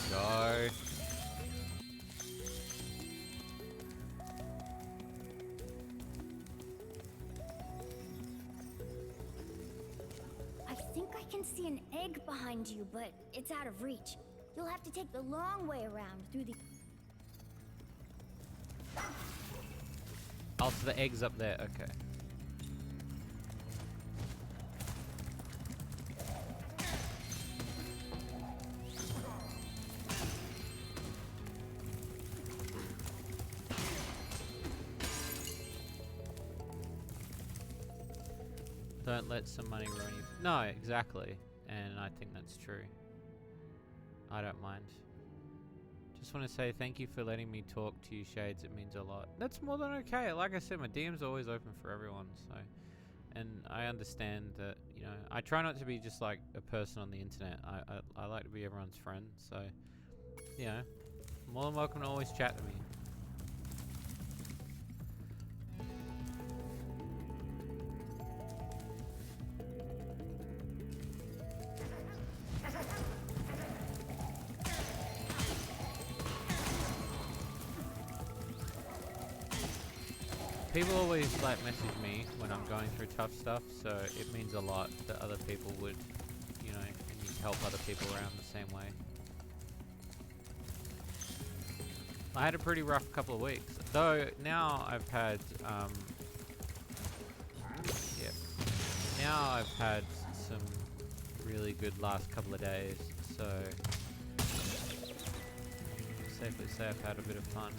go. I think I can see an egg behind you, but it's out of reach. You'll have to take the long way around through the... Oh, so the egg's up there. Okay. Don't let some money ruin you. No, exactly. And I think that's true. I don't mind. Just want to say thank you for letting me talk to you, Shades. It means a lot. That's more than okay. Like I said, my DM's always open for everyone. So, and I understand that, you know, I try not to be just like a person on the internet. I like to be everyone's friend. So, you know, more than welcome to always chat to me. People always like message me when I'm going through tough stuff, so it means a lot that other people would, you know, and you help other people around the same way. I had a pretty rough couple of weeks, though now I've had, now I've had some really good last couple of days, so safely say I've had a bit of fun.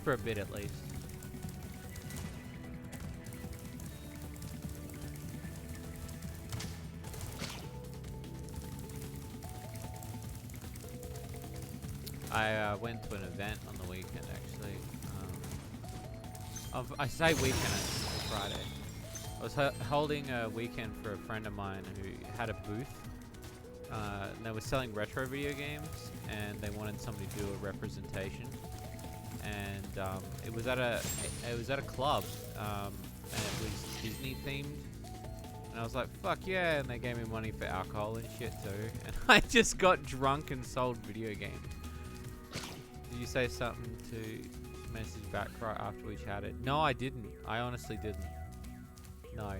For a bit at least. I went to an event on the weekend actually. I say weekend, it's Friday. I was holding a weekend for a friend of mine who had a booth. And they were selling retro video games and they wanted somebody to do a representation. And it was at a club, and it was Disney themed, and I was like, "Fuck yeah!" And they gave me money for alcohol and shit too, and I just got drunk and sold video games. Did you say something to message back right after we chatted? No, I didn't. I honestly didn't. No.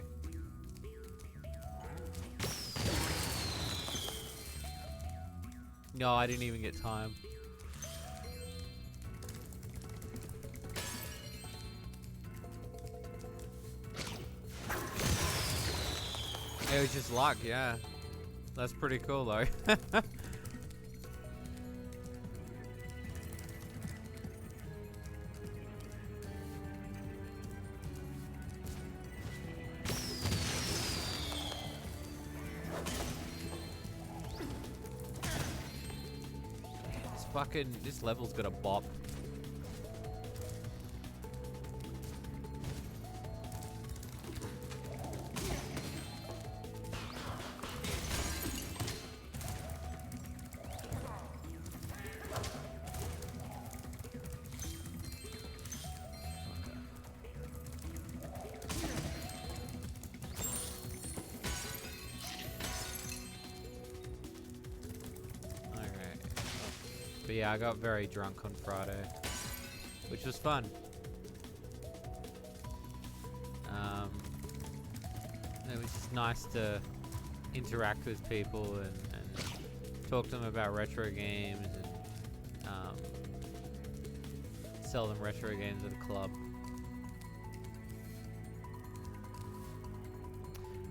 No, I didn't even get time. It was just luck, yeah. That's pretty cool though. This level's got a bop. But yeah, I got very drunk on Friday, which was fun. It was just nice to interact with people and talk to them about retro games and sell them retro games at a club.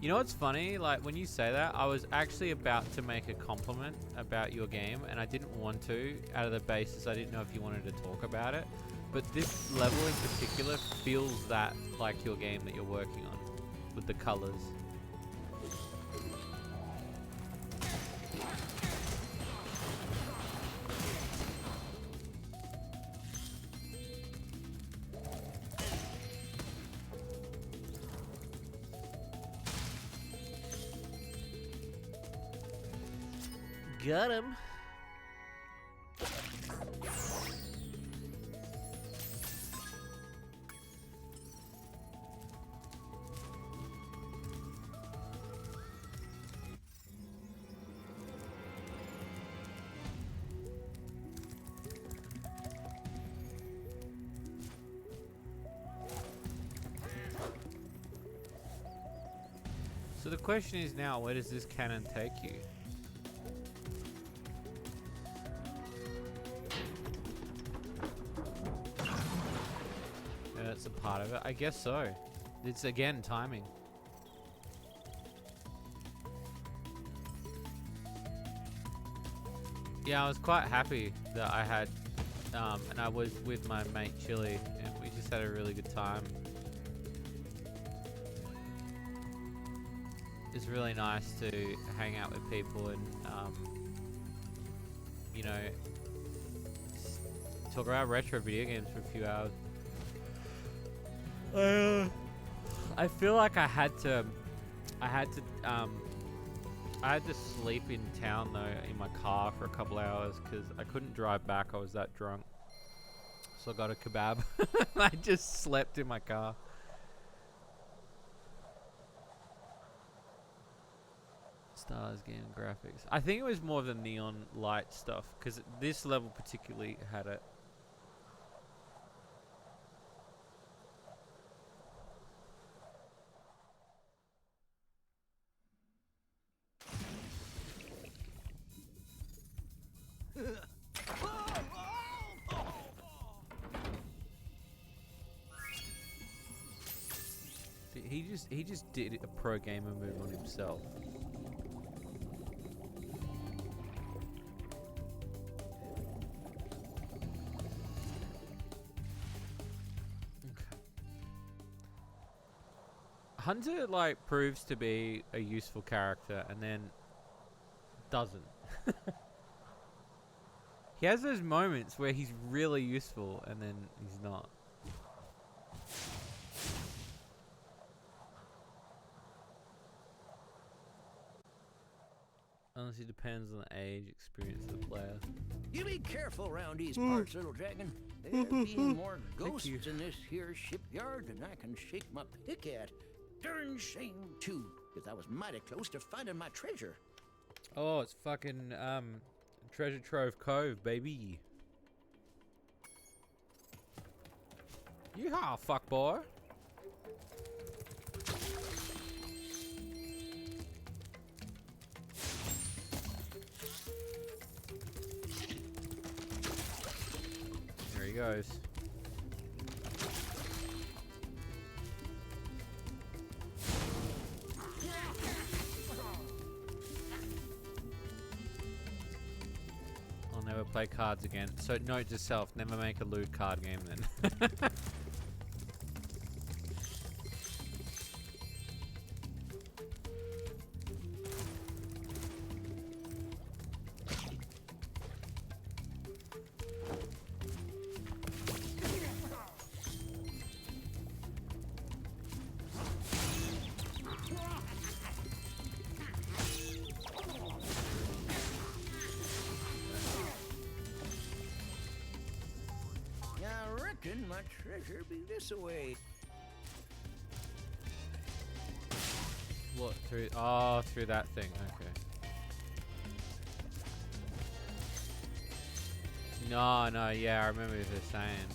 You know what's funny? Like, when you say that, I was actually about to make a compliment about your game, and I didn't want to, out of the basis I didn't know if you wanted to talk about it. But this level in particular feels that like your game that you're working on, with the colors. Got him. So the question is now, where does this cannon take you? That's a part of it. I guess so. It's again timing. Yeah, I was quite happy that I had, and I was with my mate Chili, and we just had a really good time. It's really nice to hang out with people and, you know, talk about retro video games for a few hours. I feel like I had to sleep in town though, in my car for a couple hours because I couldn't drive back. I was that drunk, so I got a kebab. I just slept in my car. Stars game graphics. I think it was more the neon light stuff because this level particularly had it. He just did a pro gamer move on himself. Okay. Hunter like proves to be a useful character and then doesn't. He has those moments where he's really useful and then he's not. Honestly, depends on the age, experience of the player. You be careful around these parts, little dragon. There being more ghosts in this here shipyard than I can shake my pick at. Darn shame too, because I was mighty close to finding my treasure. Oh, it's fucking Treasure Trove Cove, baby. Yeehaw, fuck boy. There he goes. I'll never play cards again. So note to self, never make a lewd card game then. reckon my treasure be this away. What, through? Oh, through that thing. Okay. No, yeah, I remember what they're saying.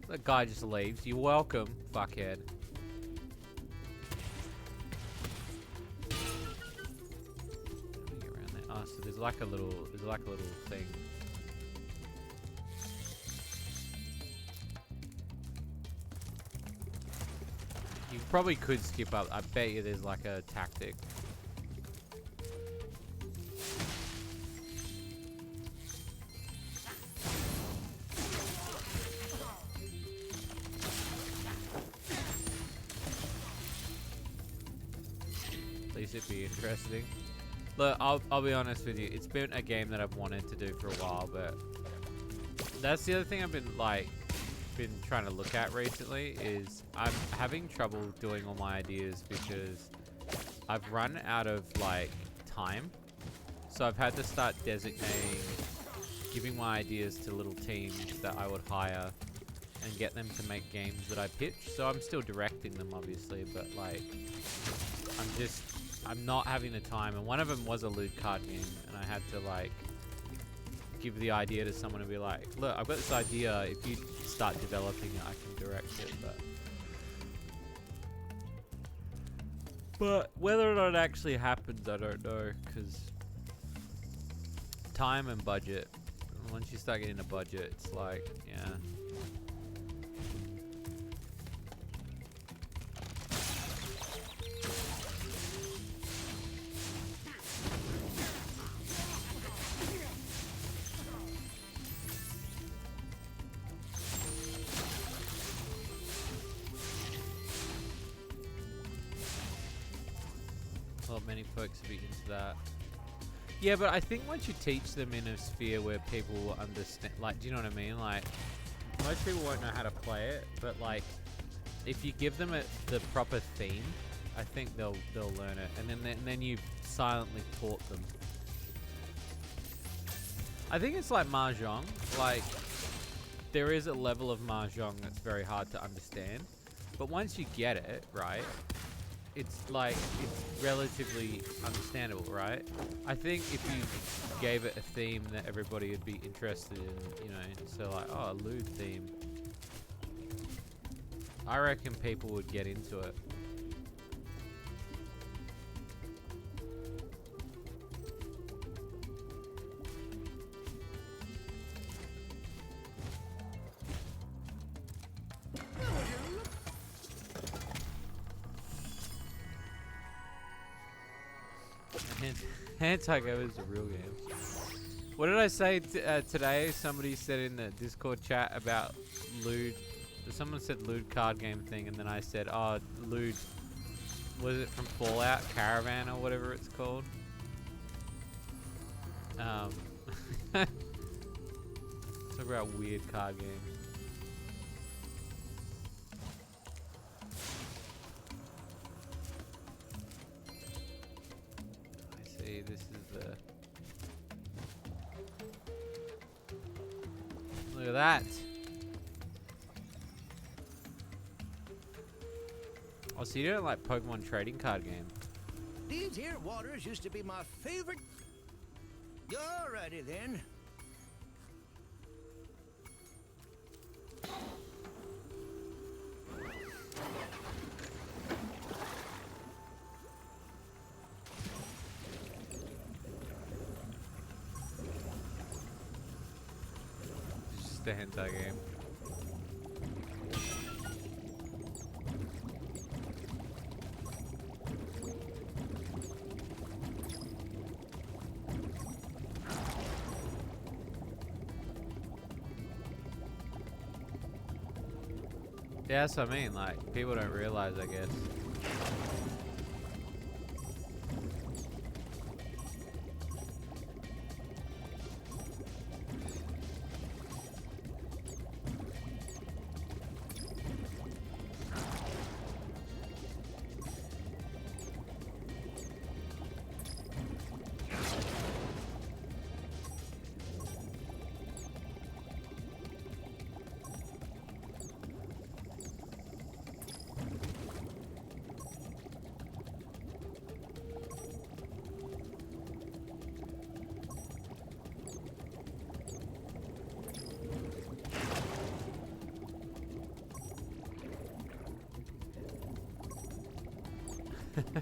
The guy just leaves. You're welcome, fuckhead. Let me get around there. Oh, so there's like a little thing. You probably could skip up. I bet you there's like a tactic. It'd be interesting. Look, I'll be honest with you. It's been a game that I've wanted to do for a while, but that's the other thing I've been trying to look at recently is I'm having trouble doing all my ideas because I've run out of like time. So I've had to start designating, giving my ideas to little teams that I would hire and get them to make games that I pitch. So I'm still directing them, obviously, but like I'm not having the time, and one of them was a loot card game, and I had to like give the idea to someone and be like, look, I've got this idea, if you start developing it, I can direct it, but whether or not it actually happens, I don't know, because time and budget, once you start getting a budget, it's like, yeah. Many folks would be into that. Yeah, but I think once you teach them in a sphere where people will understand, like, do you know what I mean? Like, most people won't know how to play it, but like, if you give them the proper theme, I think they'll learn it, and then you silently taught them. I think it's like mahjong. Like, there is a level of mahjong that's very hard to understand, but once you get it, right? It's like, it's relatively understandable, right? I think if you gave it a theme that everybody would be interested in, you know, so like, oh, a lewd theme. I reckon people would get into it. Anti-Go is a real game. What did I say today? Somebody said in the Discord chat about lewd. Someone said lewd card game thing, and then I said, oh, lewd. Was it from Fallout Caravan or whatever it's called? Talk about weird card games. This is the... Look at that. Oh, so you don't like Pokemon trading card game? These here waters used to be my favorite. Alrighty then. The hentai game. Yeah, that's what I mean. Like, people don't realize, I guess. Well,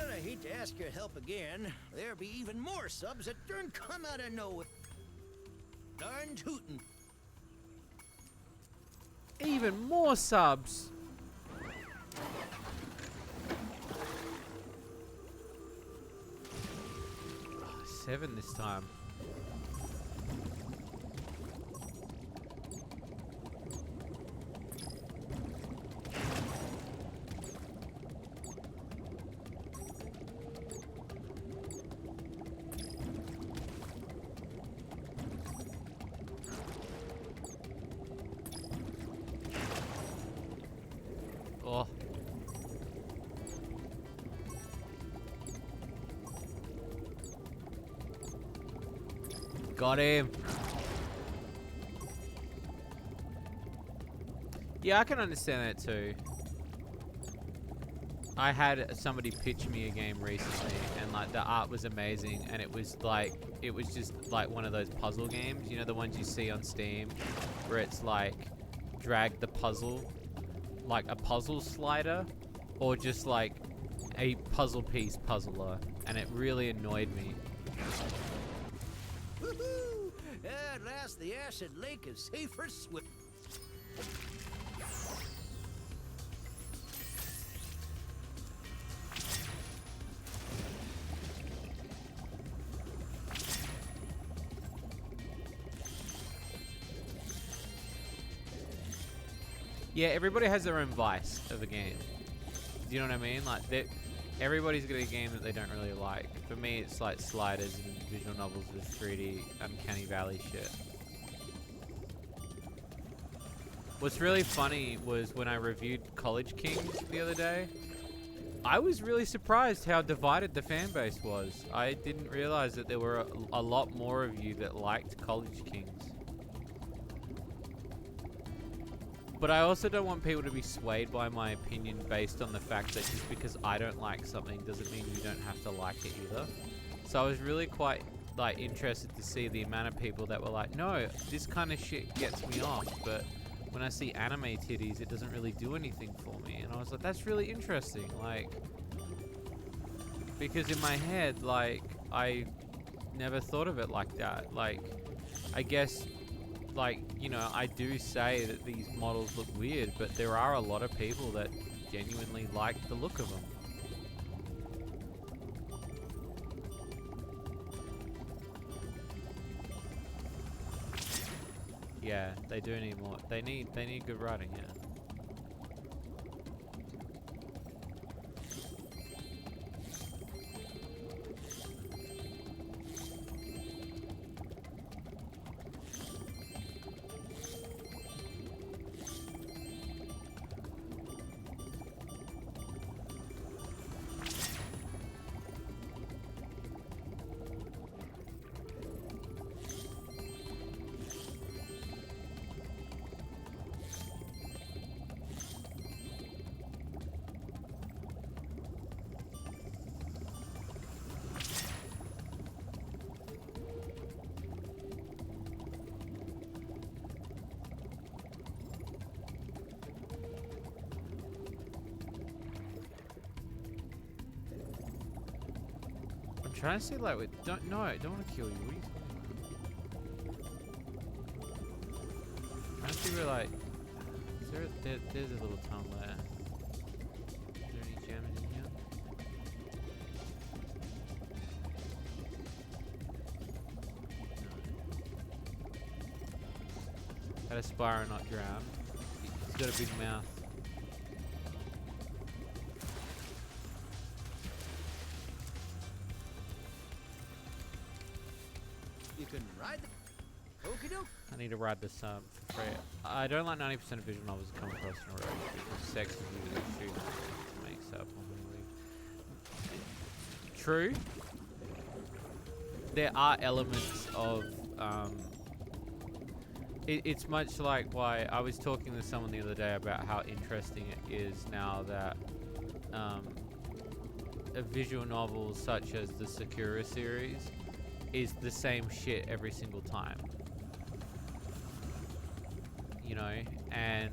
I hate to ask your help again. There'll be even more subs that don't come out of nowhere. Darn tootin'. Even more subs. Oh, 7 this time. Oh. Got him. Yeah, I can understand that too. I had somebody pitch me a game recently, and like the art was amazing, and it was just like one of those puzzle games, you know, the ones you see on Steam, where it's like drag the puzzle, like a puzzle slider, or just like a puzzle piece puzzler, and it really annoyed me. Woohoo! At last, the acid lake is safe for swim. Yeah, everybody has their own vice of a game. Do you know what I mean? Like, everybody's got a game that they don't really like. For me, it's like sliders and visual novels with 3D Uncanny Valley shit. What's really funny was when I reviewed College Kings the other day, I was really surprised how divided the fan base was. I didn't realize that there were a lot more of you that liked College Kings. But I also don't want people to be swayed by my opinion based on the fact that just because I don't like something doesn't mean you don't have to like it either. So I was really quite like interested to see the amount of people that were like, no, this kind of shit gets me off, but when I see anime titties, it doesn't really do anything for me. And I was like, that's really interesting, like, because in my head, like, I never thought of it like that. Like, I guess, like, you know, I do say that these models look weird, but there are a lot of people that genuinely like the look of them. Yeah, they do need more. They need good writing, yeah. I'm trying to see, like, don't want to kill you. What are you talking about? I'm trying to see where, like, is there's a little tunnel there. Is there any gems in here? No. How does Spyro not drown? He's got a big mouth. You can ride the okie doke. I need to ride this for free. I don't like 90% of visual novels that come across in a row because sex is usually shooting makes up on me. True. There are elements of It's much like why I was talking to someone the other day about how interesting it is now that a visual novel such as the Sakura series is the same shit every single time. You know, and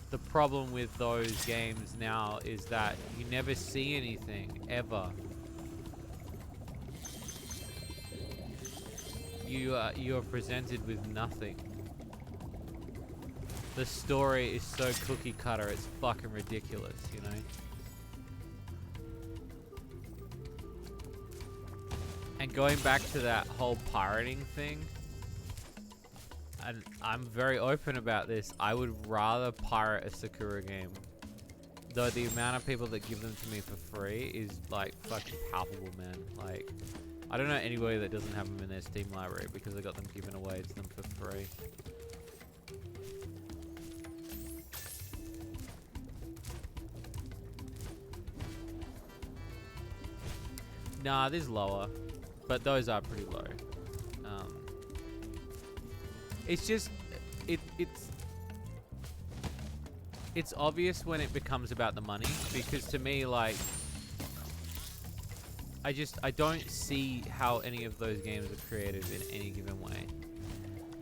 the problem with those games now is that you never see anything, ever. You are presented with nothing. The story is so cookie cutter, it's fucking ridiculous, you know? And going back to that whole pirating thing, and I'm very open about this, I would rather pirate a Sakura game. Though the amount of people that give them to me for free is like fucking palpable, man. Like, I don't know anybody that doesn't have them in their Steam library because I got them given away to them for free. Nah, this is lower, but those are pretty low. It's just, it's obvious when it becomes about the money, because to me, like, I don't see how any of those games are creative in any given way.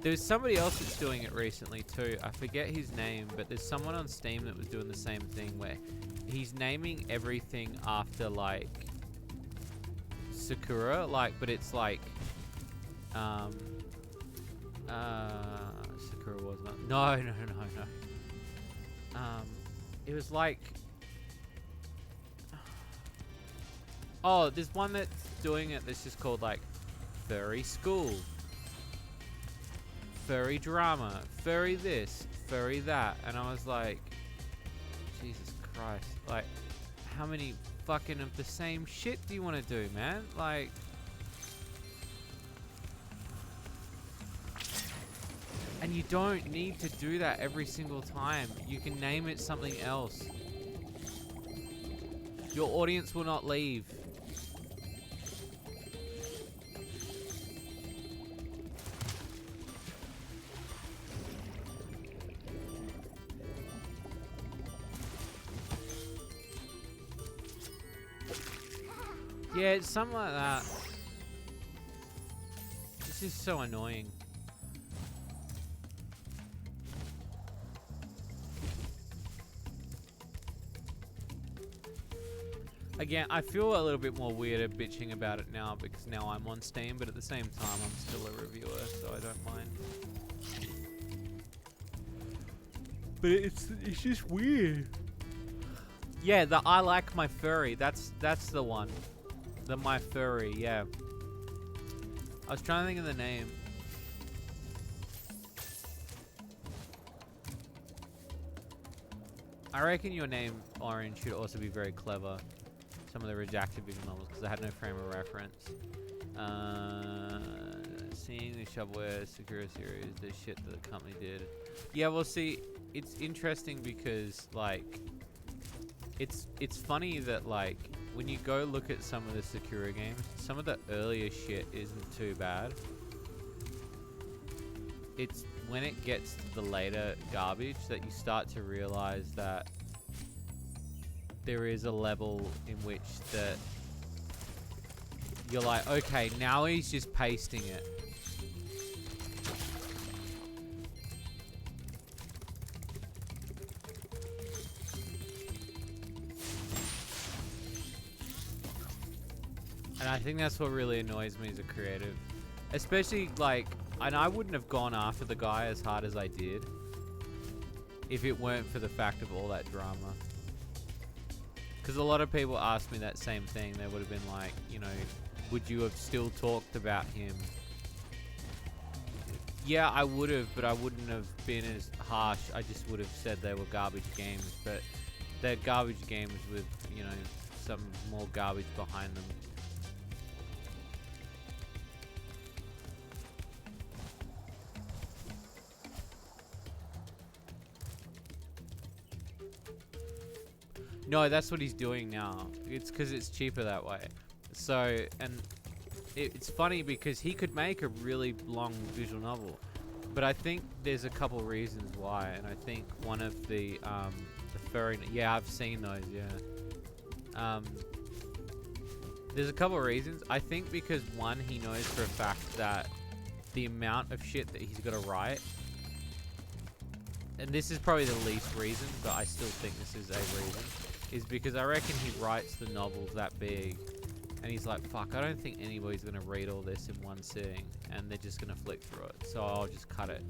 There's somebody else that's doing it recently too. I forget his name, but there's someone on Steam that was doing the same thing where he's naming everything after like Sakura, like, but it's like Sakura was not. No. It was like, oh, there's one that's doing it that's just called like Furry School, Furry Drama, Furry this, Furry that, and I was like, Jesus Christ, like, how many fucking of the same shit do you want to do, man? Like, and you don't need to do that every single time. You can name it something else. Your audience will not leave. Yeah, it's something like that. This is so annoying. Again, I feel a little bit more weirder bitching about it now because now I'm on Steam, but at the same time, I'm still a reviewer, so I don't mind. But it's just weird. Yeah, the I like my furry. That's the one. The my furry. Yeah. I was trying to think of the name. I reckon your name, Orange, should also be very clever. Some of the redacted visual novels, because I had no frame of reference. Seeing the Shovelware Sakura series, the shit that the company did. Yeah, well, see, it's interesting because, like, it's funny that, like, when you go look at some of the Sakura games, some of the earlier shit isn't too bad. It's when it gets to the later garbage that you start to realize that there is a level in which that you're like, okay, now he's just pasting it. And I think that's what really annoys me as a creative. Especially, like, and I wouldn't have gone after the guy as hard as I did if it weren't for the fact of all that drama. Because a lot of people asked me that same thing. They would have been like, you know, would you have still talked about him? Yeah, I would have, but I wouldn't have been as harsh. I just would have said they were garbage games, but they're garbage games with, you know, some more garbage behind them. No, that's what he's doing now. It's because it's cheaper that way. So, and it's funny because he could make a really long visual novel. But I think there's a couple reasons why, and I think one of the furry... Yeah, I've seen those, yeah. There's a couple reasons. I think because, one, he knows for a fact that the amount of shit that he's got to write, and this is probably the least reason, but I still think this is a reason, is because I reckon he writes the novels that big, and he's like, fuck, I don't think anybody's going to read all this in one sitting, and they're just going to flick through it, so I'll just cut it.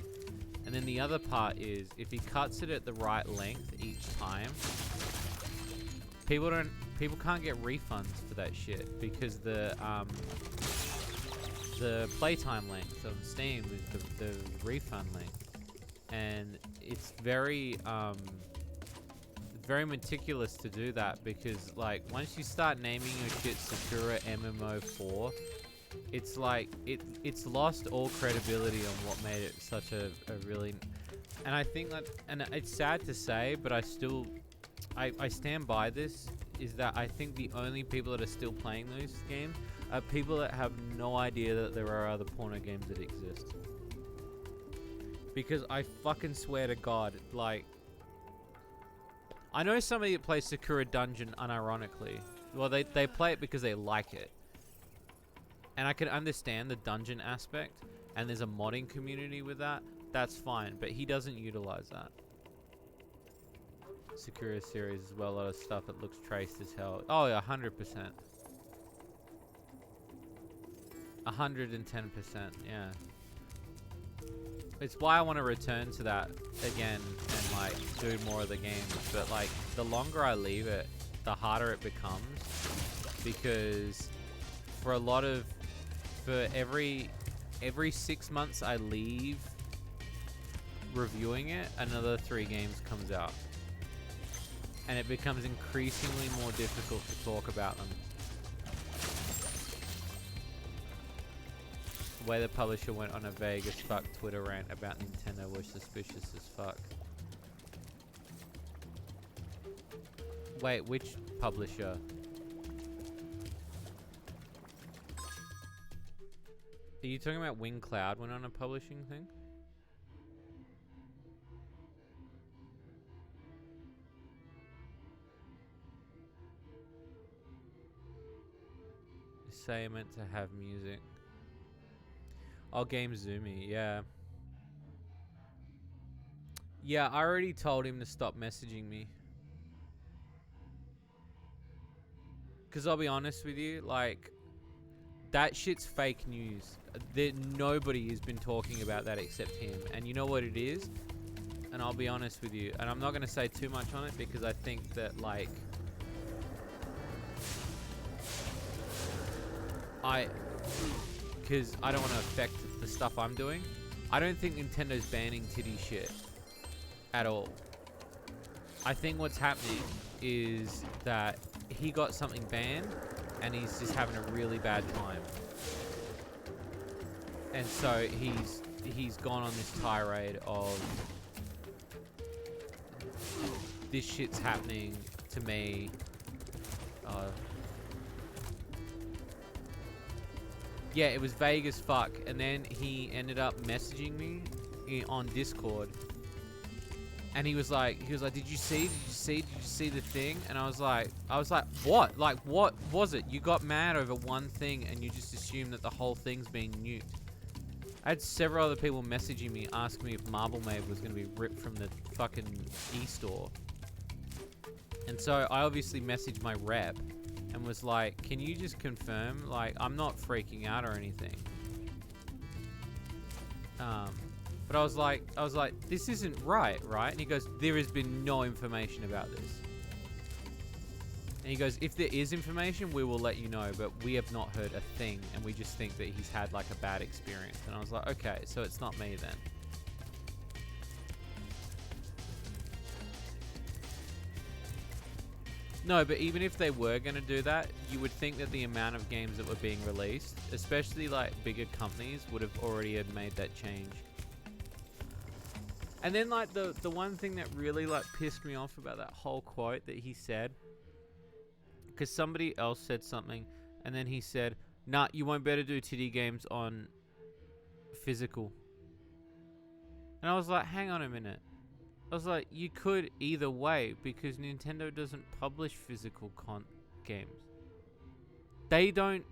And then the other part is, if he cuts it at the right length each time, people can't get refunds for that shit, because the playtime length on Steam is the refund length, and it's very very meticulous to do that, because like once you start naming your shit Sakura MMO4, it's like it's lost all credibility on what made it such a really, and I think that, and it's sad to say, but I stand by this, is that I think the only people that are still playing those games are people that have no idea that there are other porno games that exist. Because I fucking swear to God, like, I know somebody that plays Sakura Dungeon unironically. Well, they play it because they like it. And I can understand the dungeon aspect, and there's a modding community with that. That's fine, but he doesn't utilize that. Sakura series as well, a lot of stuff that looks traced as hell. Oh yeah, 100%. 110%, yeah. It's why I want to return to that again and like do more of the games, but like the longer I leave it, the harder it becomes, because for every 6 months I leave reviewing it, another 3 games comes out, and it becomes increasingly more difficult to talk about them. The way the publisher went on a vague as fuck Twitter rant about Nintendo was suspicious as fuck. Wait, which publisher? Are you talking about Wing Cloud went on a publishing thing? Say I meant to have music. Oh, Game Zoomy, yeah. Yeah, I already told him to stop messaging me. Because I'll be honest with you, like, that shit's fake news. Nobody has been talking about that except him. And you know what it is? And I'll be honest with you, and I'm not going to say too much on it, because I think that, like, because I don't want to affect the stuff I'm doing. I don't think Nintendo's banning titty shit at all. I think what's happening is that he got something banned and he's just having a really bad time. And so he's gone on this tirade of this shit's happening to me. Yeah, it was vague as fuck, and then he ended up messaging me on Discord, and he was like, did you see the thing? And I was like, what? Like, what was it? You got mad over one thing, and you just assumed that the whole thing's being nuked. I had several other people messaging me, asking me if Marble Maid was going to be ripped from the fucking e-store. And so I obviously messaged my rep and was like, can you just confirm, like, I'm not freaking out or anything. But I was like, this isn't right? And he goes, there has been no information about this. And he goes, if there is information, we will let you know, but we have not heard a thing, and we just think that he's had like a bad experience. And I was like, okay, so it's not me then. No, but even if they were going to do that, you would think that the amount of games that were being released, especially like bigger companies, would have already had made that change. And then like the one thing that really like pissed me off about that whole quote that he said, because somebody else said something, and then he said, nah, you won't be able to do titty games on physical. And I was like, hang on a minute. I was like, you could either way because Nintendo doesn't publish physical games. They don't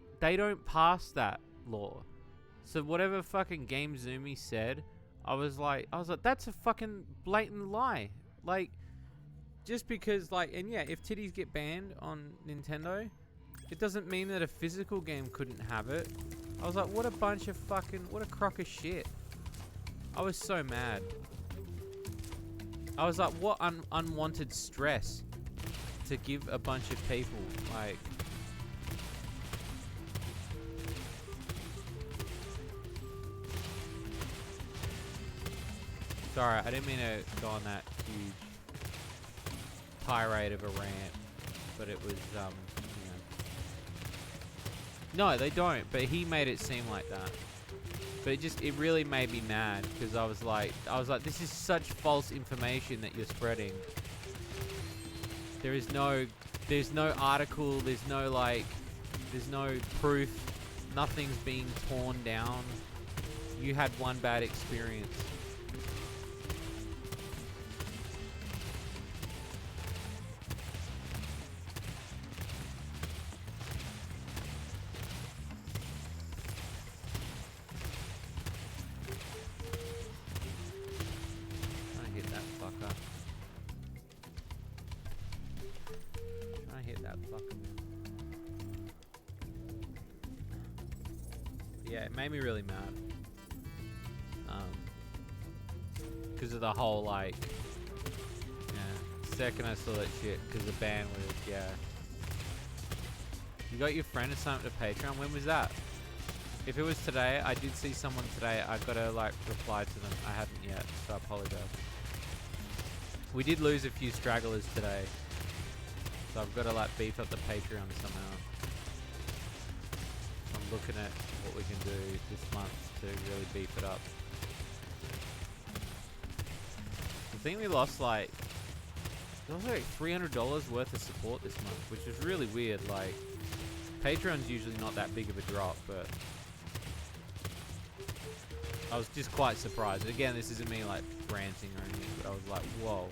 pass that law. So whatever fucking Game Zoomy said, I was like, that's a fucking blatant lie. Like, just because, like, and yeah, if titties get banned on Nintendo, it doesn't mean that a physical game couldn't have it. I was like, what a crock of shit. I was so mad. I was like, what unwanted stress to give a bunch of people, like... Sorry, I didn't mean to go on that huge tirade of a rant, but it was, you know. No, they don't, but he made it seem like that. But it really made me mad, because I was like, this is such false information that you're spreading. There's no article, there's no proof, nothing's being torn down. You had one bad experience. Yeah, it made me really mad. Because of the whole, like, yeah, second I saw that shit, because the ban was, yeah. You got your friend to sign up to Patreon? When was that? If it was today, I did see someone today. I've got to, like, reply to them. I hadn't yet, so I apologize. We did lose a few stragglers today. So I've got to, like, beef up the Patreon somehow. I'm looking at what we can do this month to really beef it up. I think we lost like $300 worth of support this month, which is really weird. Like, Patreon's usually not that big of a drop, but I was just quite surprised. Again, this isn't me like ranting or anything, but I was like, whoa.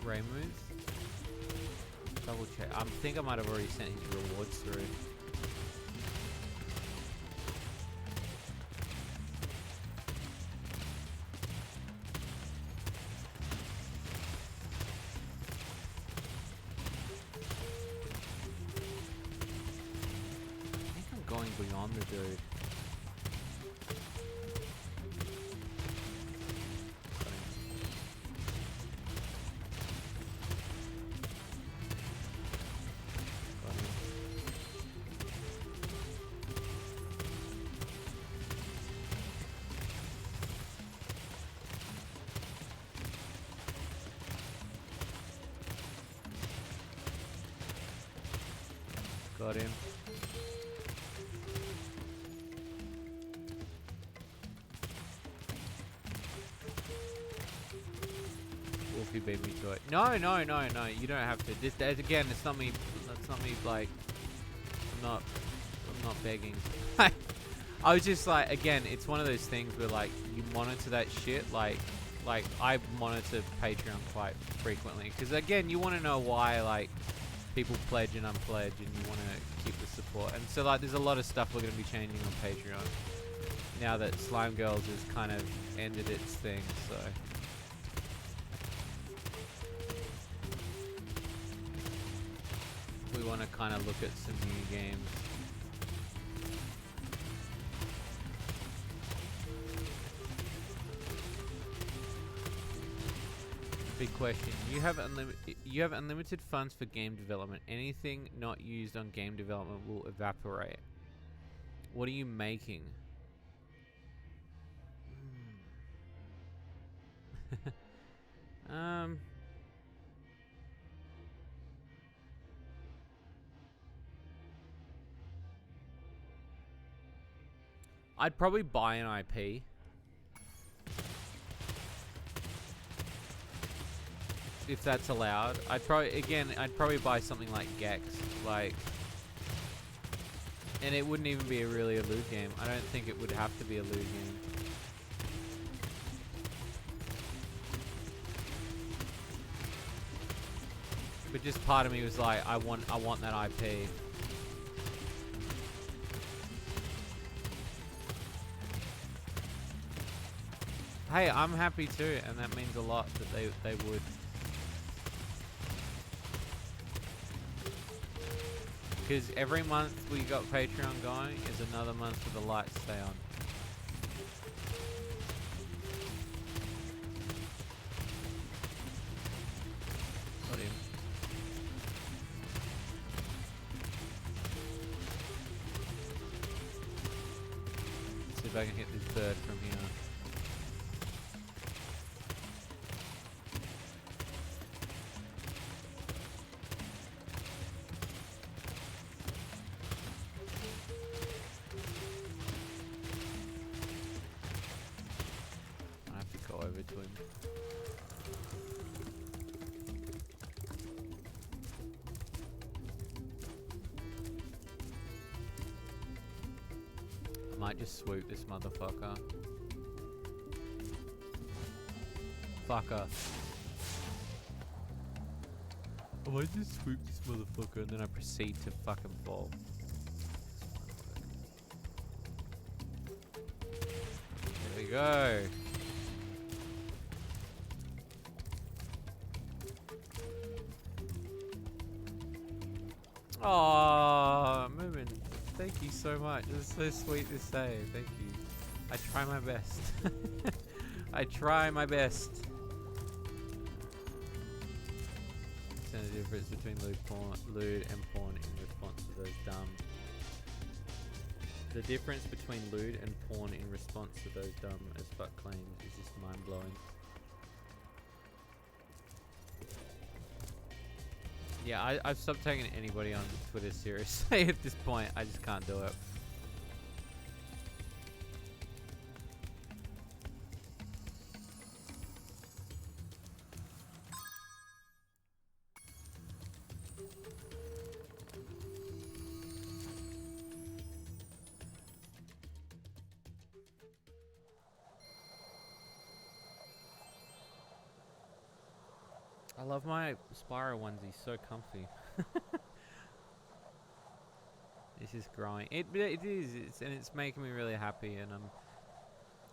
Raymuth? Double check. I think I might have already sent his rewards through. I think I'm going beyond the dude. Got him. Wolfie beat me to it. No, no, no, no. You don't have to. This, again, it's not me. That's not me. Like, I'm not begging. I was just like, again, it's one of those things where like you monitor that shit. Like I monitor Patreon quite frequently because again, you want to know why like people pledge and unpledge, and you want to keep the support. And so like there's a lot of stuff we're going to be changing on Patreon now that Slime Girls has kind of ended its thing. So we want to kind of look at some new games. Big question. You have unlimited funds for game development. Anything not used on game development will evaporate. What are you making? I'd probably buy an IP. If that's allowed. I'd probably buy something like Gex. Like, And it wouldn't even be really a loot game. I don't think it would have to be a loot game. But just part of me was like, I want that IP. Hey, I'm happy too, and that means a lot that they would. Because every month we got Patreon going is another month for the lights stay on. Got him. See if I can hit this bird from here. Might just swoop this motherfucker. Fucker. I might just swoop this motherfucker and then I proceed to fucking fall. There we go. Oh, moving. Thank you so much. It's so sweet to say. Thank you. I try my best. I try my best. There's a difference between lewd and porn in response to those dumb. The difference between lewd and porn in response to those dumb as fuck claims is just mind blowing. Yeah, I've stopped taking anybody on Twitter seriously at this point. I just can't do it. I love my Spyro onesie, so comfy. This is growing. It is, and it's making me really happy, and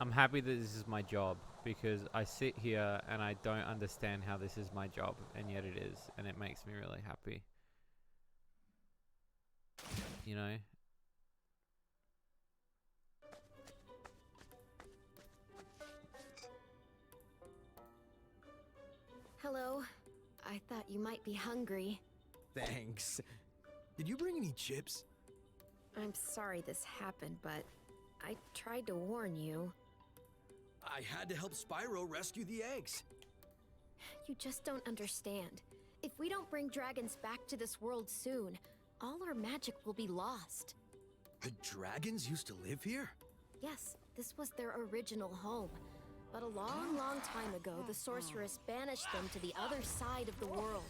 I'm happy that this is my job, because I sit here and I don't understand how this is my job, and yet it is, and it makes me really happy. You know? Hello. I thought you might be hungry. Thanks. Did you bring any chips? I'm sorry this happened, but I tried to warn you. I had to help Spyro rescue the eggs. You just don't understand. If we don't bring dragons back to this world soon, all our magic will be lost. The dragons used to live here? Yes, this was their original home. But a long, long time ago, the sorceress banished them to the other side of the world.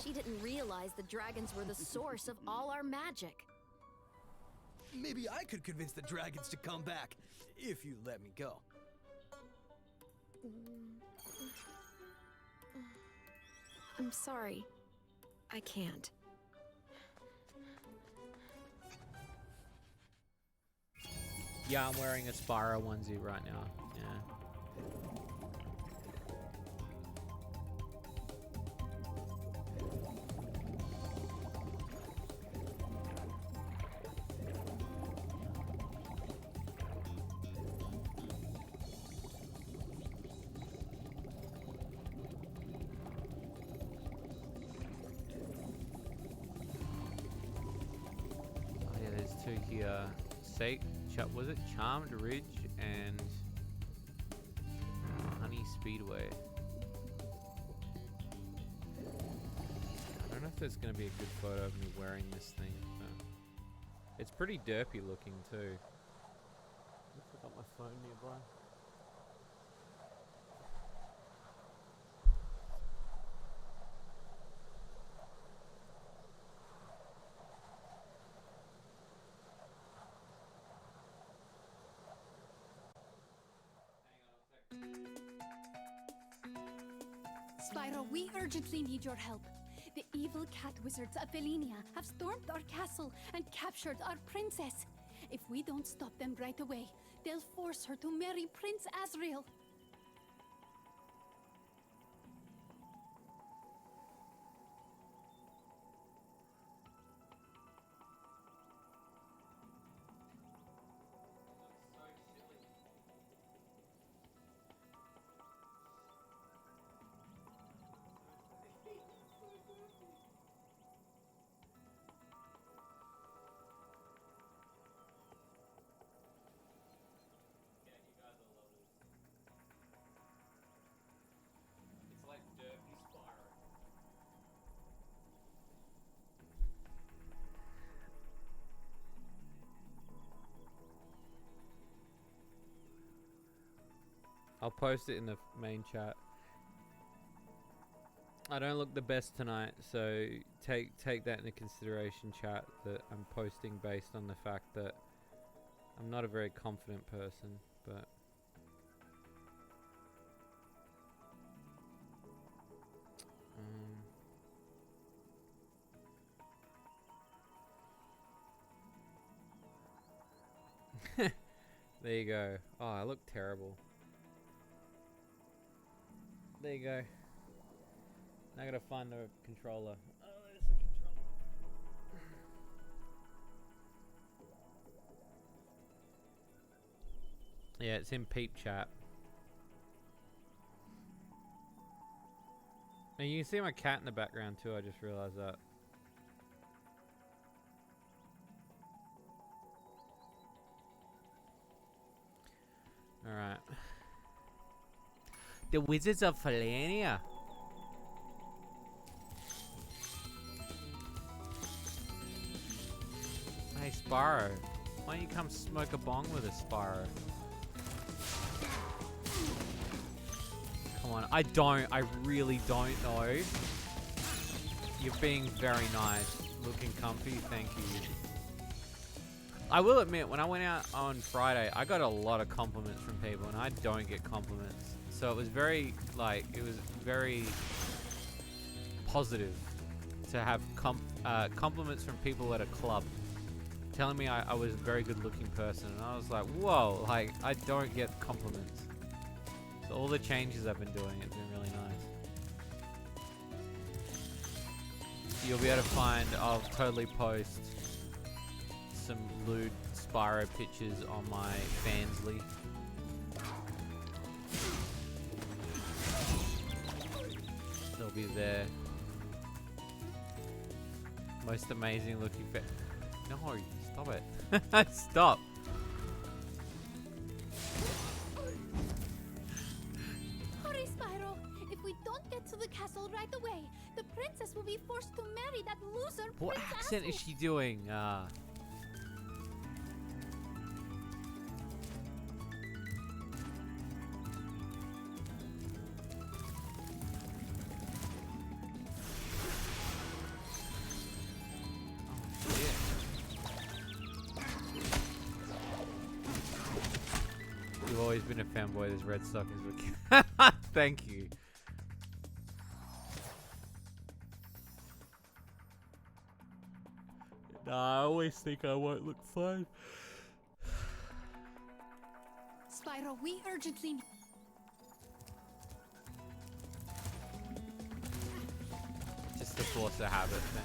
She didn't realize the dragons were the source of all our magic. Maybe I could convince the dragons to come back, if you let me go. I'm sorry. I can't. Yeah, I'm wearing a Spyro onesie right now. Yeah. To here, was it Charmed Ridge and Honey Speedway? I don't know if there's gonna be a good photo of me wearing this thing. It's pretty derpy looking too. I got my phone nearby. Spyro, we urgently need your help. The evil cat wizards of Velenia have stormed our castle and captured our princess. If we don't stop them right away, they'll force her to marry Prince Azrael. It's like Derpy Spyro. I'll post it in the main chat. I don't look the best tonight, so take that into consideration, chat, that I'm posting based on the fact that I'm not a very confident person, but there you go. Oh, I look terrible. There you go. Now I gotta find the controller. Oh, there's the controller. Yeah, it's in peep chat. And you can see my cat in the background too, I just realized that. Alright. The Wizards of Velenia. Hey Spyro, why don't you come smoke a bong with us, Spyro? Come on, I really don't know. You're being very nice. Looking comfy, thank you. I will admit, when I went out on Friday, I got a lot of compliments from people, and I don't get compliments. So it was very, like, it was very positive to have compliments from people at a club telling me I was a very good looking person, and I was like, whoa, like, I don't get compliments. So all the changes I've been doing, it's been really nice. You'll be able to find, I'll totally post some lewd Spyro pictures on my Fansly. They'll be there. Most amazing looking No, stop it. Stop. Hurry, Spyro! If we don't get to the castle right away, the princess will be forced to marry that loser What Prince accent is she doing? You've always been a fanboy. This Red Stock is looking. Thank you. Nah, I always think I won't look fine. Spyro, we urgently need... Just the force of habit thing.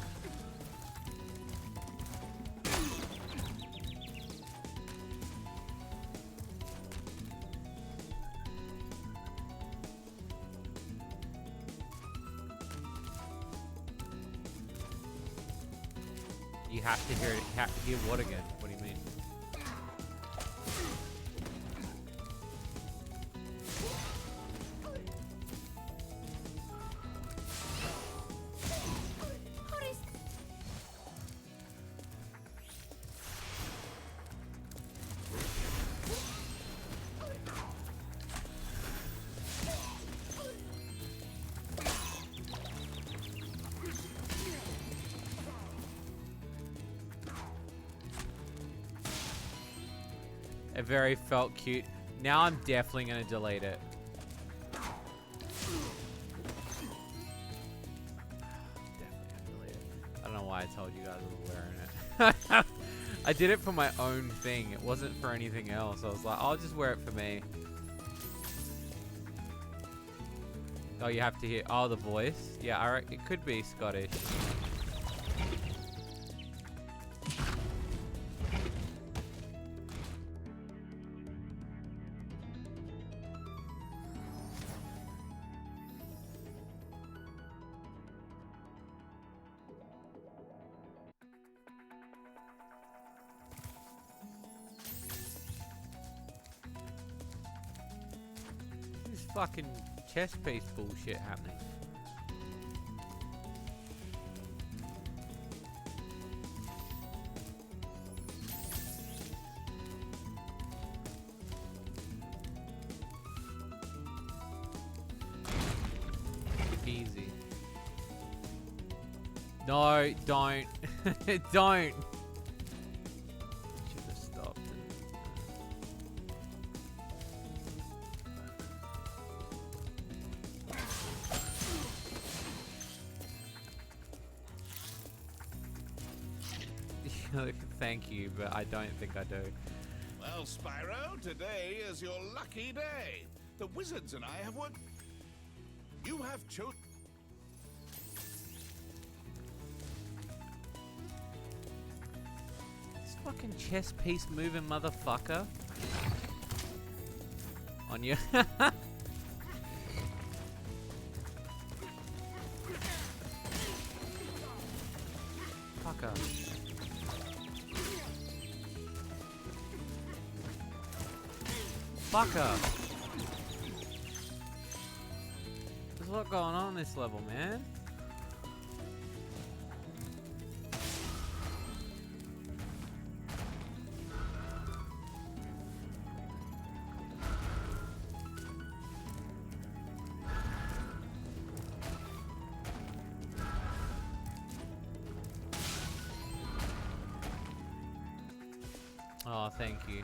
You have to hear it. You have to hear what again? What do you mean? It very felt cute. Now I'm definitely gonna delete it. why I told you guys I was wearing it. I did it for my own thing. It wasn't for anything else. I was like, I'll just wear it for me. Oh, you have to hear. Oh, the voice. Yeah, it could be Scottish. This fucking chess piece bullshit happening. Easy. No, don't. Don't. Should have stopped. Thank you, but I don't think I do. Well, Spyro, today is your lucky day. The wizards and I have worked. You have chosen. This fucking chess piece moving motherfucker. On you. Fucker. Fucker. There's a lot going on this level, man. Oh, thank you.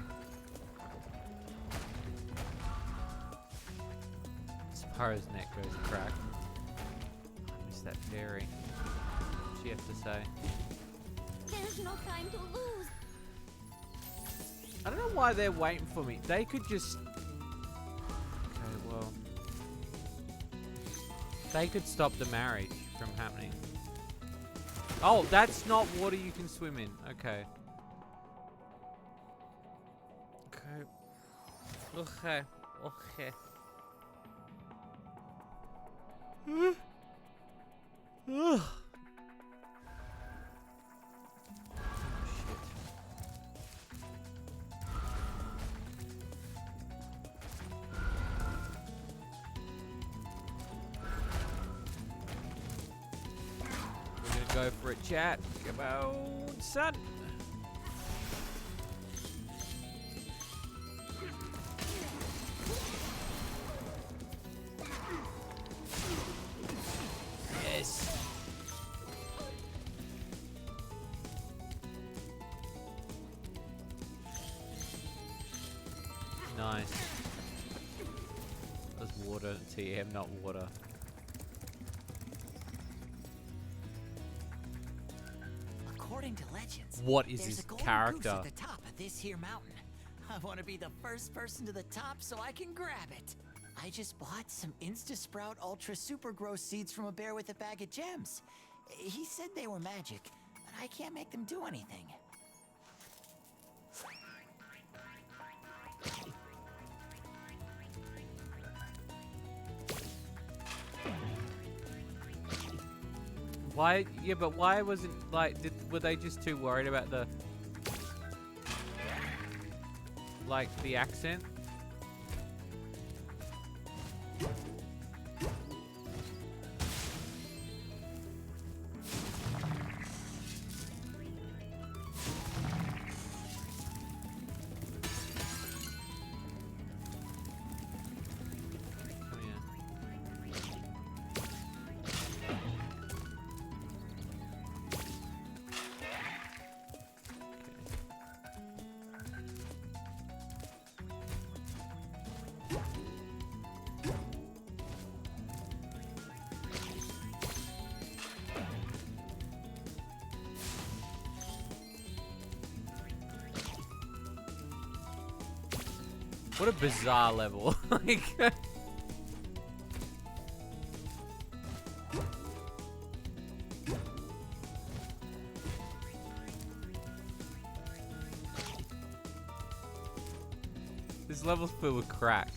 Spyro's neck goes cracked. I miss that fairy. What'd she have to say? There's no time to lose. I don't know why they're waiting for me. They could just... Okay, well... They could stop the marriage from happening. Oh, that's not water you can swim in. Okay. Okay. Okay. Ugh. We're gonna go for a chat. Come on, son. Yes. Nice. That's water, TM, not water. According to legends, What is there's this a golden character? goose at the top of this here mountain. I want to be the first person to the top so I can grab it. I just bought some Insta-Sprout Ultra Super Grow seeds from a bear with a bag of gems. He said they were magic, but I can't make them do anything. Why? Yeah, but why wasn't like? Were they just too worried about the the accent? What a bizarre level. Like, this level's filled with crack.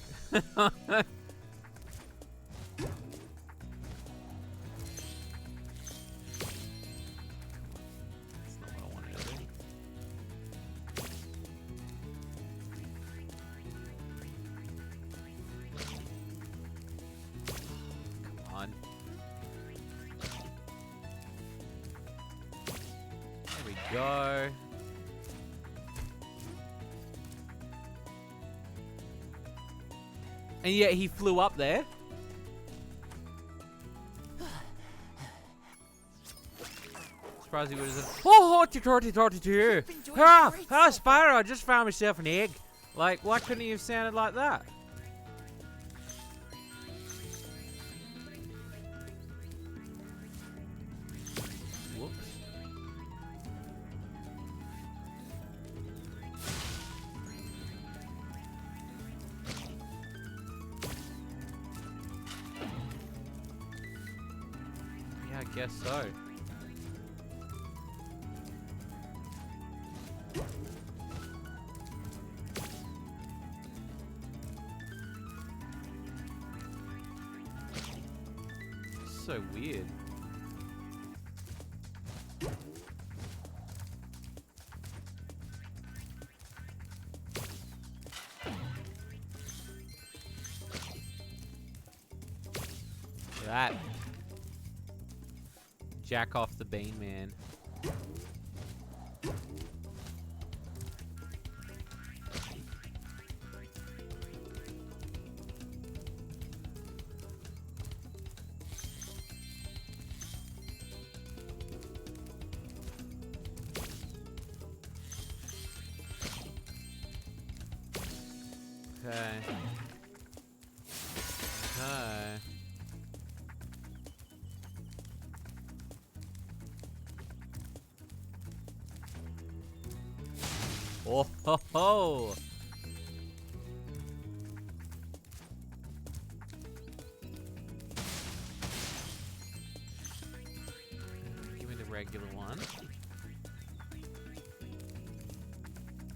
Go. And yet he flew up there. Surprised he was. Oh, Spyro! I just found myself an egg. Like, why couldn't he have sounded like that? Whoops. Yeah, I guess so. So weird. That. Jack off the Bean Man. Okay. Okay. Oh ho ho! Give me the regular one.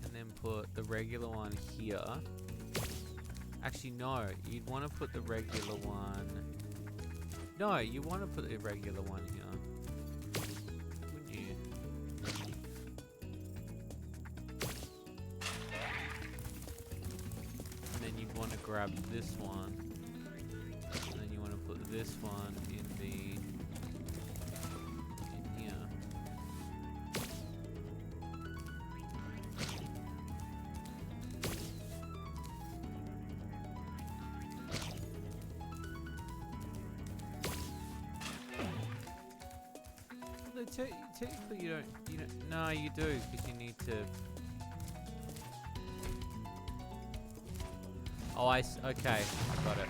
And then put the regular one here. Actually, no. You'd want to put the regular one... No, you want to put the regular one here. Wouldn't you? And then you'd want to grab this one. And then you want to put this one in the... in here. Technically, you don't. No, you do, because you need to. Oh, okay, got it.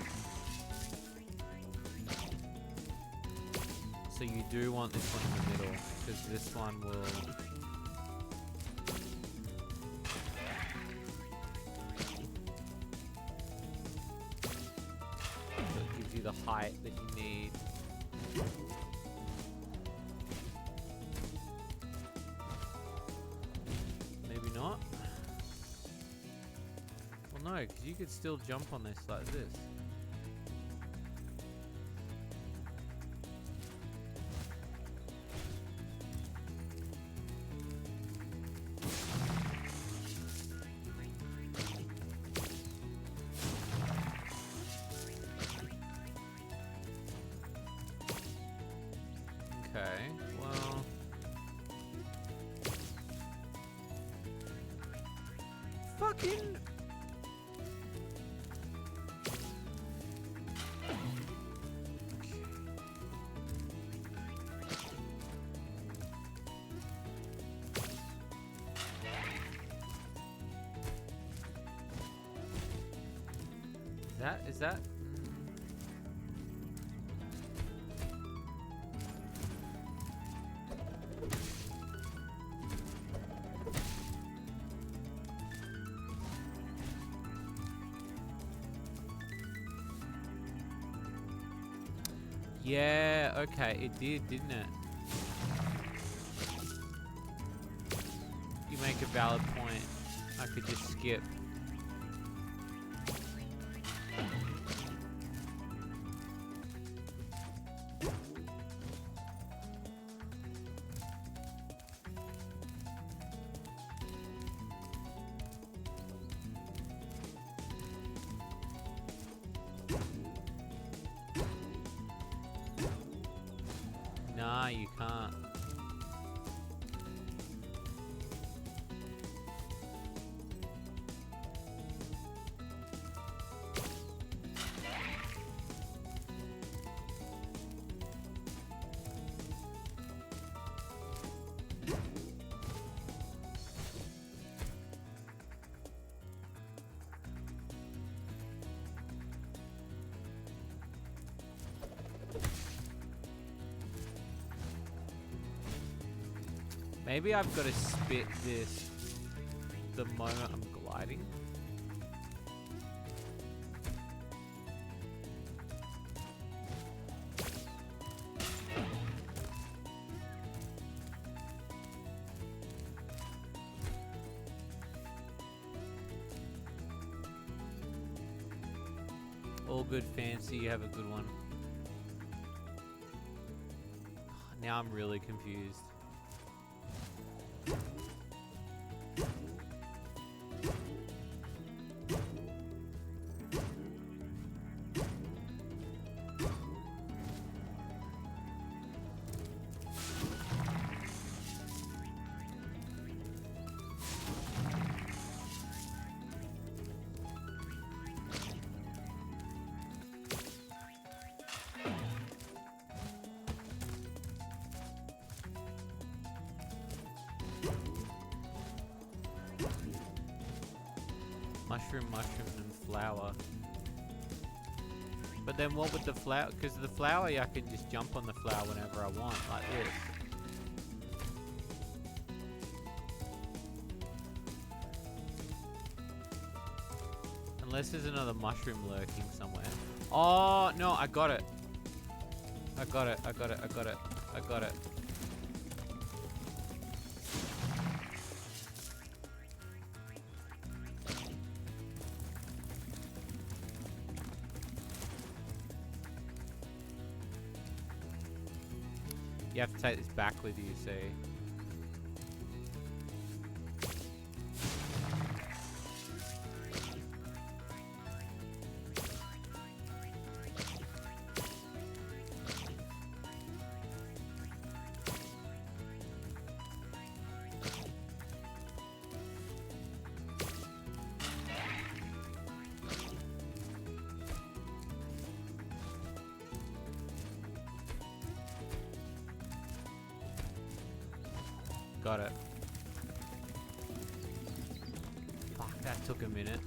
So you do want this one in the middle, because this one will. So it gives you the height that you need. Not? Well, no, because you could still jump on this like this. Okay, well... Fucking... Is that? Yeah, okay, it did, didn't it? You make a valid point. I could just skip. Nah, you can't. Maybe I've got to spit this the moment I'm gliding. All good, fancy. You have a good one. Now I'm really confused. Mushroom, and flower. But then what would the flower... Because the flower, I can just jump on the flower whenever I want, like this. Unless there's another mushroom lurking somewhere. Oh, no, I got it. I got it. You have to take this back with you, see. Got it. Fuck, that took a minute.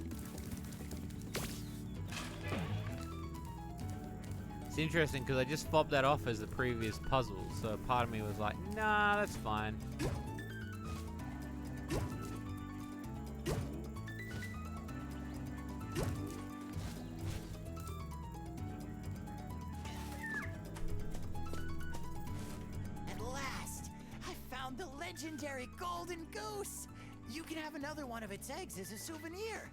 It's interesting because I just fobbed that off as the previous puzzle, so part of me was like, nah, that's fine. Legendary golden goose! You can have another one of its eggs as a souvenir.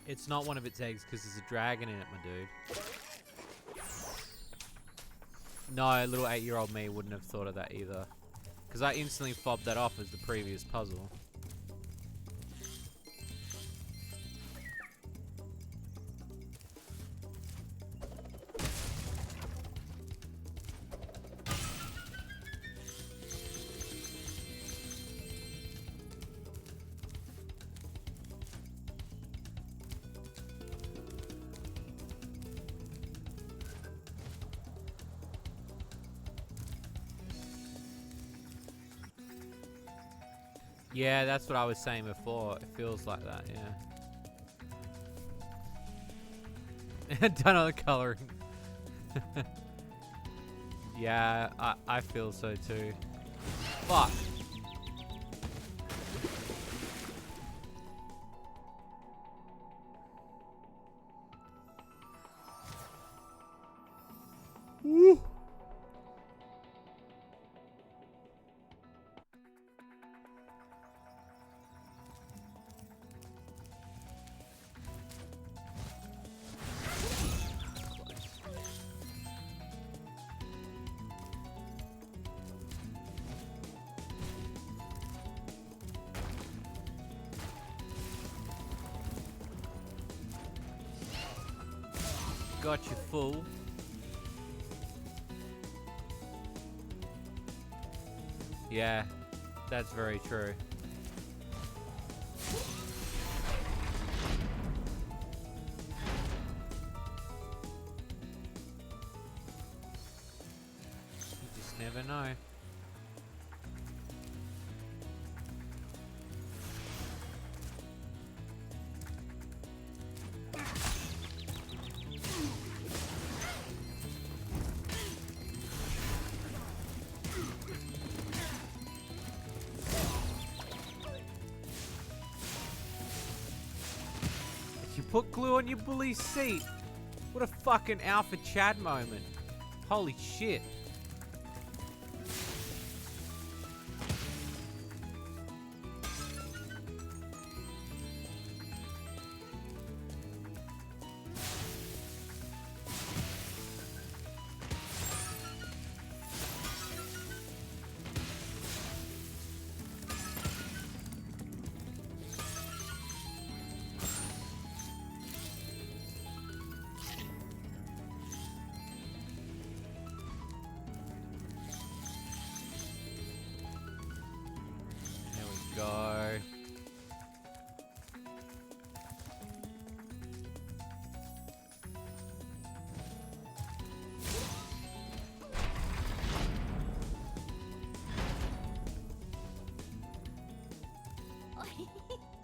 It's not one of its eggs because there's a dragon in it, my dude. No, little 8-year-old me wouldn't have thought of that either. Because I instantly fobbed that off as the previous puzzle. Yeah, that's what I was saying before. It feels like that, yeah. Done on the coloring. Yeah, I feel so too. Fuck. got you, fool. Yeah, that's very true. You just never know. Put glue on your bully's seat. What a fucking Alpha Chad moment. Holy shit. Go.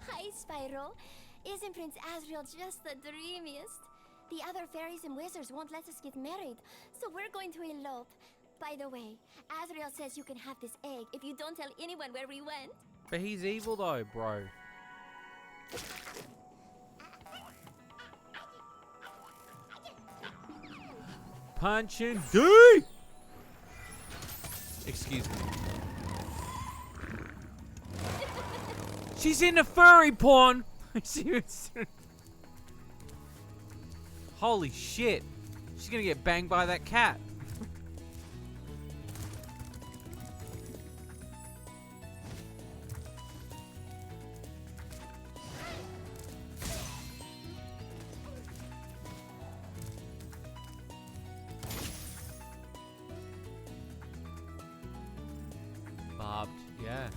Hi, Spyro. Isn't Prince Asriel just the dreamiest? The other fairies and wizards won't let us get married, so we're going to elope. By the way, Asriel says you can have this egg if you don't tell anyone where we went. But he's evil though, bro. Punch and D! Excuse me. She's in the furry porn! Holy shit. She's gonna get banged by that cat. Barbed, yeah.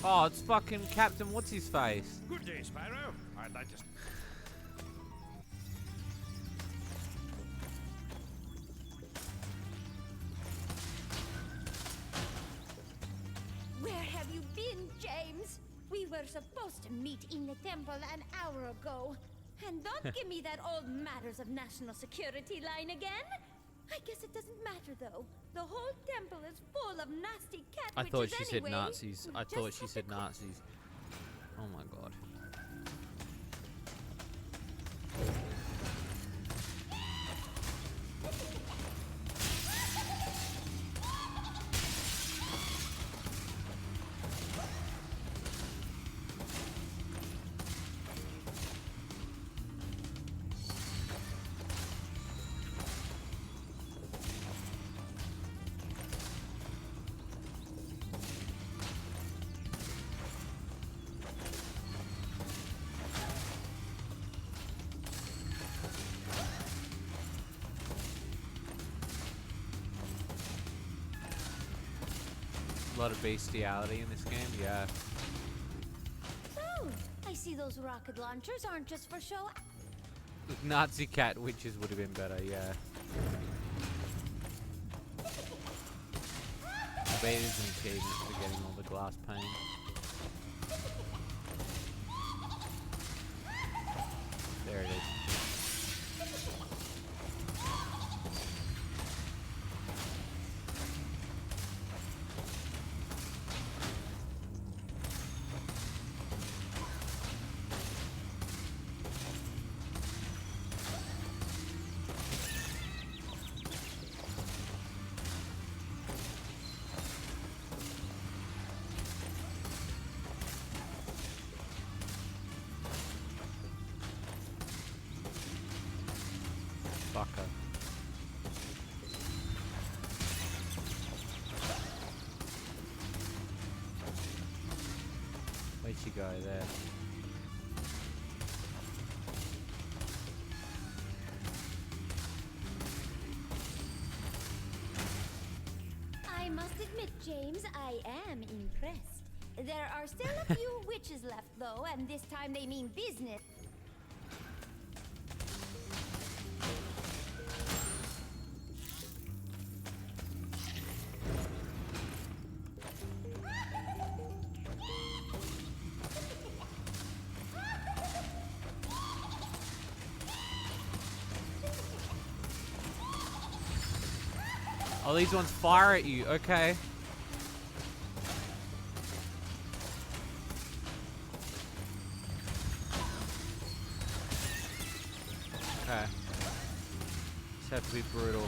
Oh, it's fucking Captain What's-His-Face. Good day, Spyro. I'd like to... Where have you been, James? We were supposed to meet in the temple an hour ago. And don't give me that old matters of national security line again. I guess it doesn't matter, though. The whole temple is full of nasty cat I thought witches she said anyway. Nazis. I Just thought she have said to Nazis. Oh my god. A lot of bestiality in this game, yeah. So, I see those rocket launchers aren't just for show. Nazi cat witches would have been better, yeah. I bet it is an achievement for getting all the glass pane. There it is. you go there. I must admit, James, I am impressed. There are still a few witches left, though, and this time they mean business. Oh, these ones fire at you. Okay. Okay. Just have to be brutal.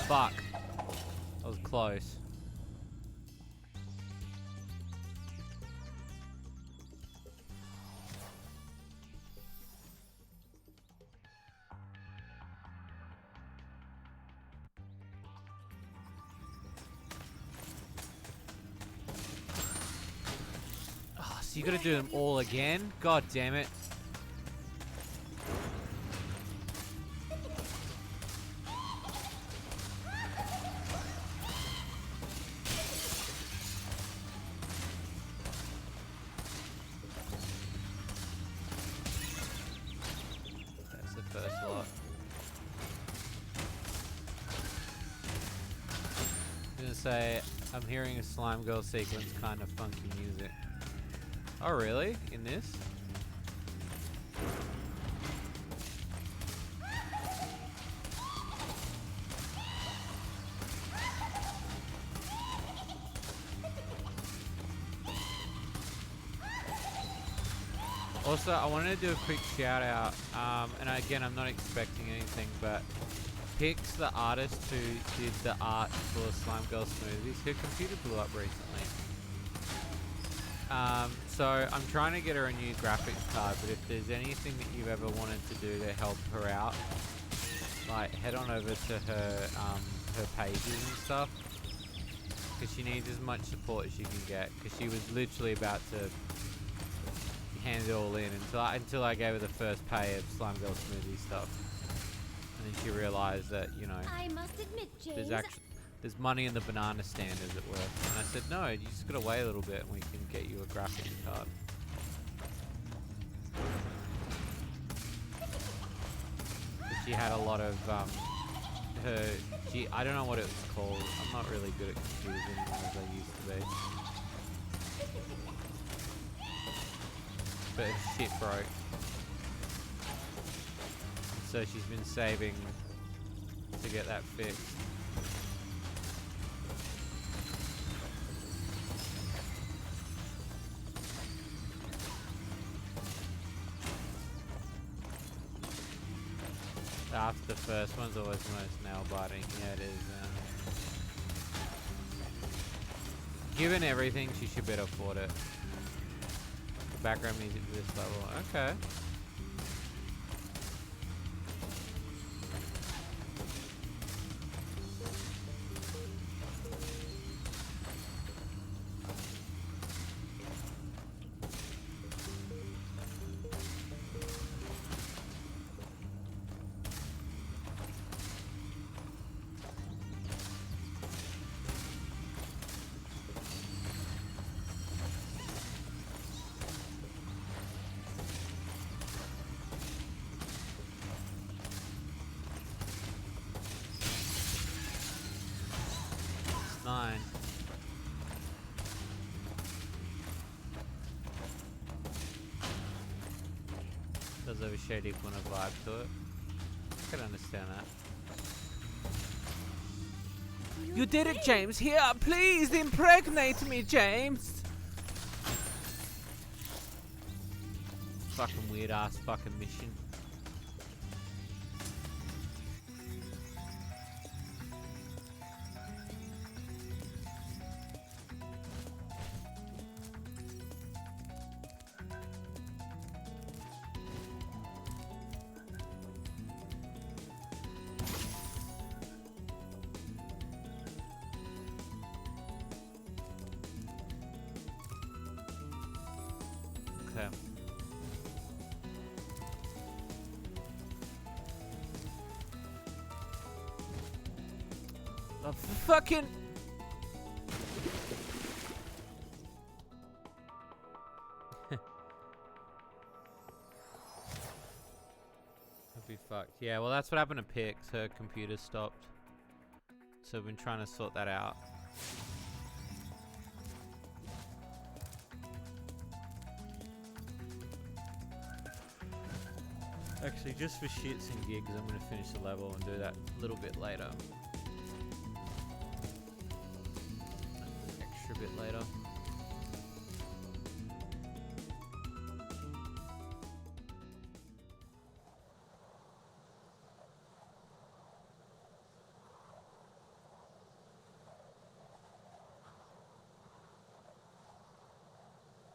Fuck. That was close. Oh, so you gotta do them all again? God damn it. That's the first lot. I'm gonna say, I'm hearing a Slime Girl sequence, kind of funky music. Oh, really? In this? Also, I wanted to do a quick shout out, and again, I'm not expecting anything, but Pix, the artist who did the art for Slime Girl Smoothies, her computer blew up recently. So I'm trying to get her a new graphics card, but if there's anything that you've ever wanted to do to help her out, like head on over to her her pages and stuff, because she needs as much support as she can get, because she was literally about to hand it all in until I gave her the first pay of Slime Girl Smoothie stuff, and then she realized that, you know, I must admit, James, there's money in the banana stand, as it were. And I said, no, you just gotta wait a little bit and we can get you a graphics card. But she had a lot of, I don't know what it was called. I'm not really good at computers anymore as I used to be. But shit broke. So she's been saving to get that fixed. After the first one's always the most nail biting. Yeah, it is. Given everything, she should better afford it. The background music to this level. Okay. Nine. Does have a Shady point of vibe to it. I can understand that. You did it, James! Here, please impregnate me, James! Fucking weird ass fucking mission. Okay. The fucking... I'd be fucked. Yeah, well that's what happened to Pix. Her computer stopped. So we've been trying to sort that out. Actually, just for shits and gigs, I'm going to finish the level and do that a little bit later. Extra bit later.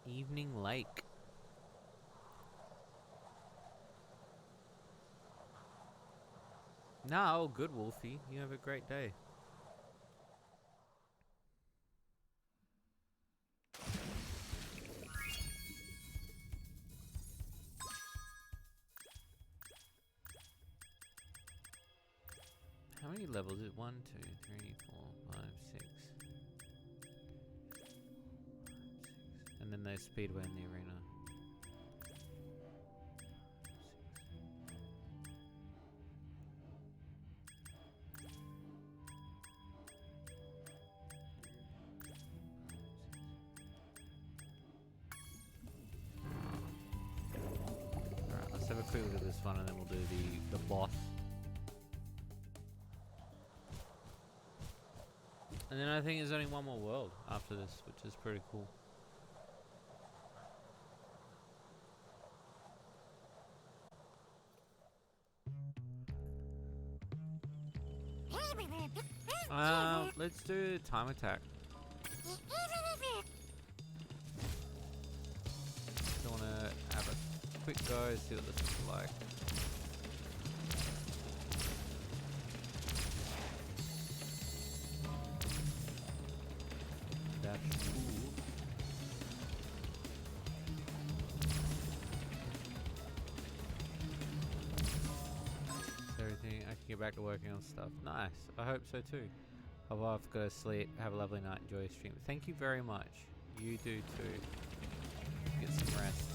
Evening Lake. No, oh, good, Wolfie. You have a great day. How many levels is it? 1, 2, 3, 4, 5, 6. And then there's Speedway in the arena. Alright, let's have a quick look at this one and then we'll do the boss. And then I think there's only one more world after this, which is pretty cool. Let's do time attack. I want to have a quick go, see what this is like. That's cool. Everything, I can get back to working on stuff. Nice. I hope so too. I've got to sleep. Have a lovely night. Enjoy your stream. Thank you very much. You do too. Get some rest.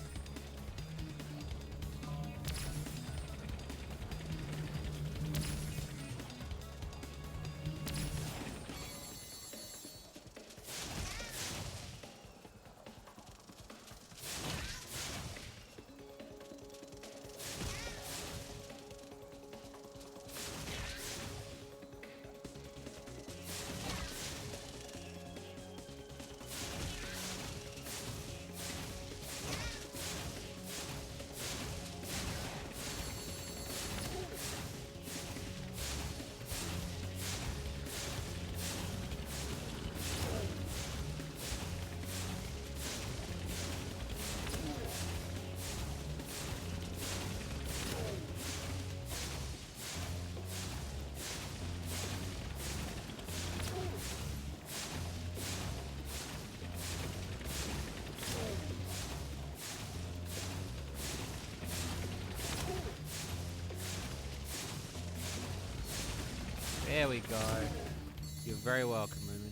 There we go. You're very welcome, Moomin.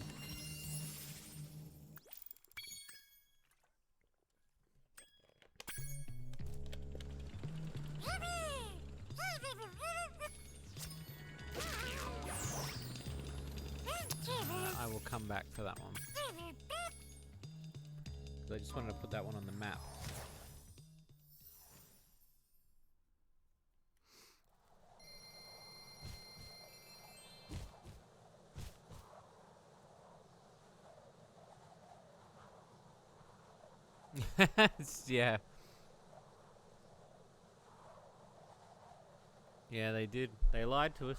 I will come back for that one. I just wanted to put that one on the map. Yeah. Yeah, they did. They lied to us.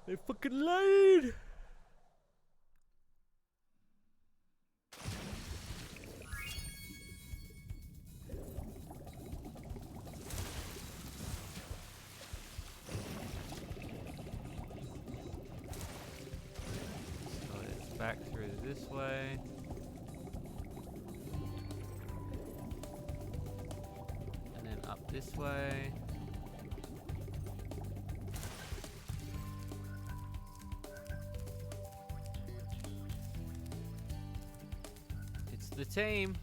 They fucking lied! So it's back through this way. this way. It's the team.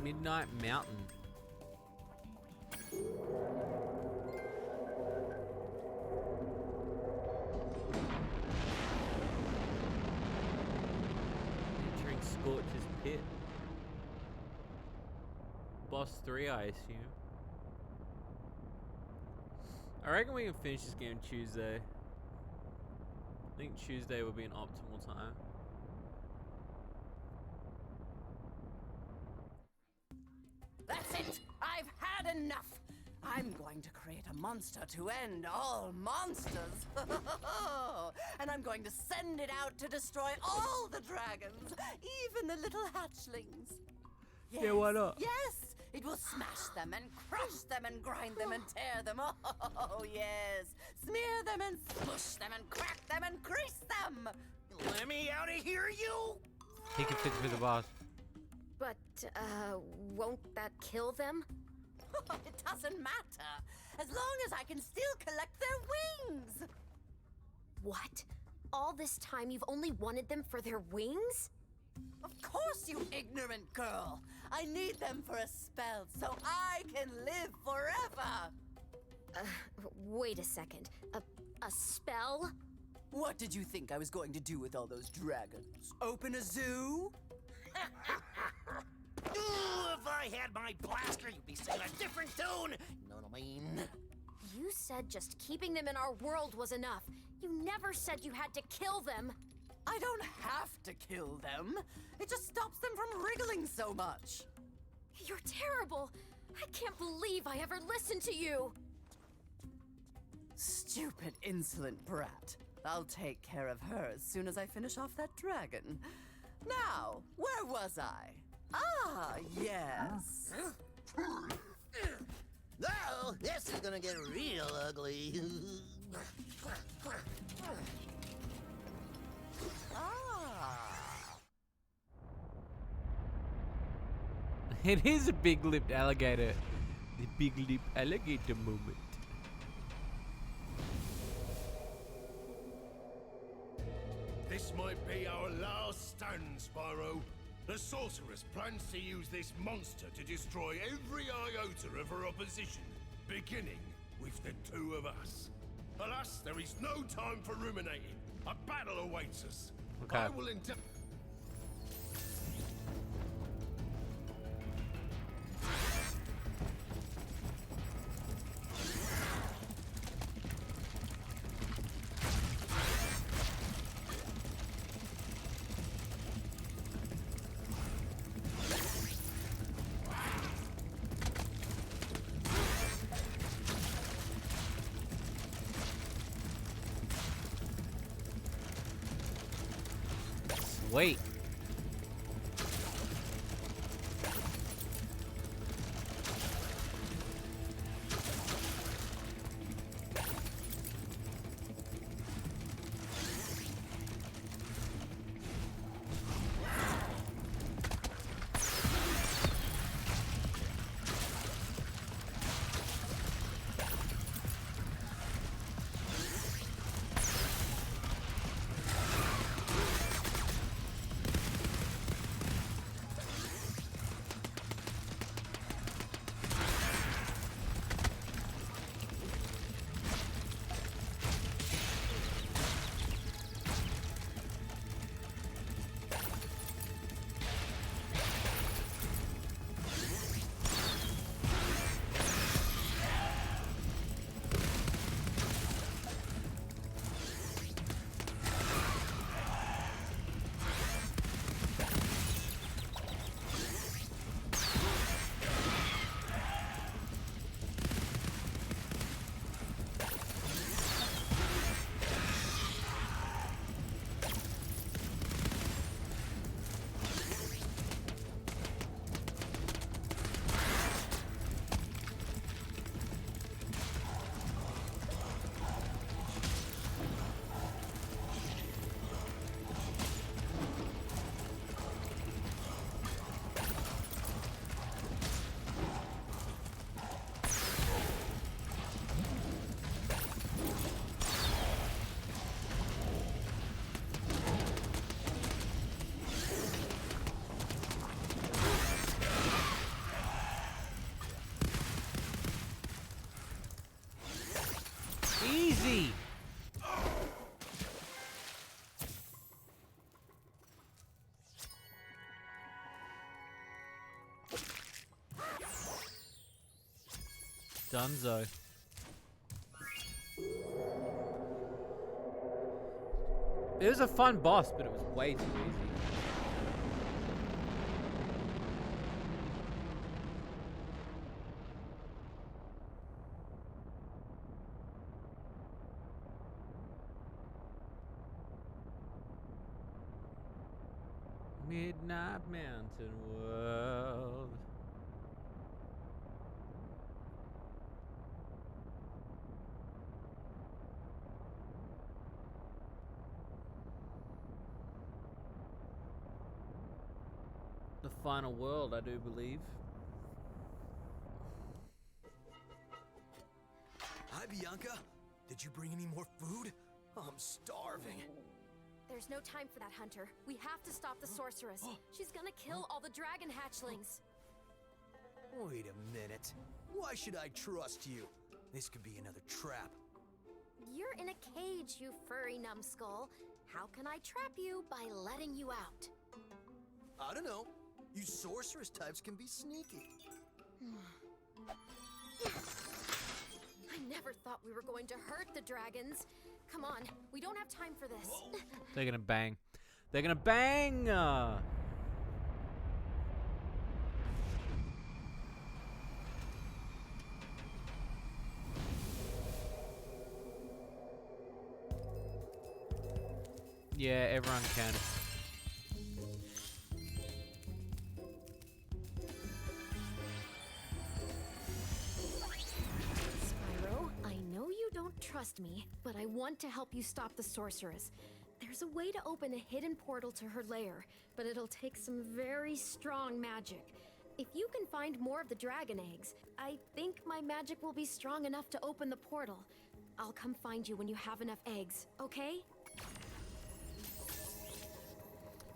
Midnight Mountain. Entering Scorch's Pit. Boss 3, I assume. I reckon we can finish this game Tuesday. I think Tuesday will be an optimal time. That's it! I've had enough! I'm going to create a monster to end all monsters! And I'm going to send it out to destroy all the dragons, even the little hatchlings. Yes, Yeah, why not? Yes! It will smash them and crush them and grind them and tear them. Oh, yes! Smear them and smush them and crack them and crease them! Let me out of here, you! He can fit through the bars. But, won't that kill them? It doesn't matter, as long as I can still collect their wings! What? All this time you've only wanted them for their wings? Of course, you ignorant girl! I need them for a spell so I can live forever! Wait a second. A spell? What did you think I was going to do with all those dragons? Open a zoo? Ooh, if I had my blaster, you'd be singing a different tune. Know what I mean? You said just keeping them in our world was enough. You never said you had to kill them. I don't have to kill them. It just stops them from wriggling so much. You're terrible. I can't believe I ever listened to you. Stupid, insolent brat. I'll take care of her as soon as I finish off that dragon. Now, where was I? Ah, yes. Oh, this is gonna get real ugly. It is a big-lipped alligator. The big-lipped alligator moment. This might be our last stand, Spyro. The sorceress plans to use this monster to destroy every iota of her opposition, beginning with the two of us. Alas, there is no time for ruminating. A battle awaits us. Okay. I will endeavor. Wait. easy. Dunzo. It was a fun boss, but it was way too easy. Midnight Mountain World. The final world, I do believe. Hi, Bianca. Did you bring any more food? I'm starving. There's no time for that, Hunter. We have to stop the sorceress. She's gonna kill all the dragon hatchlings. Wait a minute. Why should I trust you? This could be another trap. You're in a cage, you furry numbskull. How can I trap you by letting you out? I don't know. You sorceress types can be sneaky. I never thought we were going to hurt the dragons. Come on, we don't have time for this. They're gonna bang. They're gonna bang! Yeah, everyone can. Spyro, I know you don't trust me, but I want to help you stop the sorceress. There's a way to open a hidden portal to her lair, but it'll take some very strong magic. If you can find more of the dragon eggs, I think my magic will be strong enough to open the portal. I'll come find you when you have enough eggs, okay?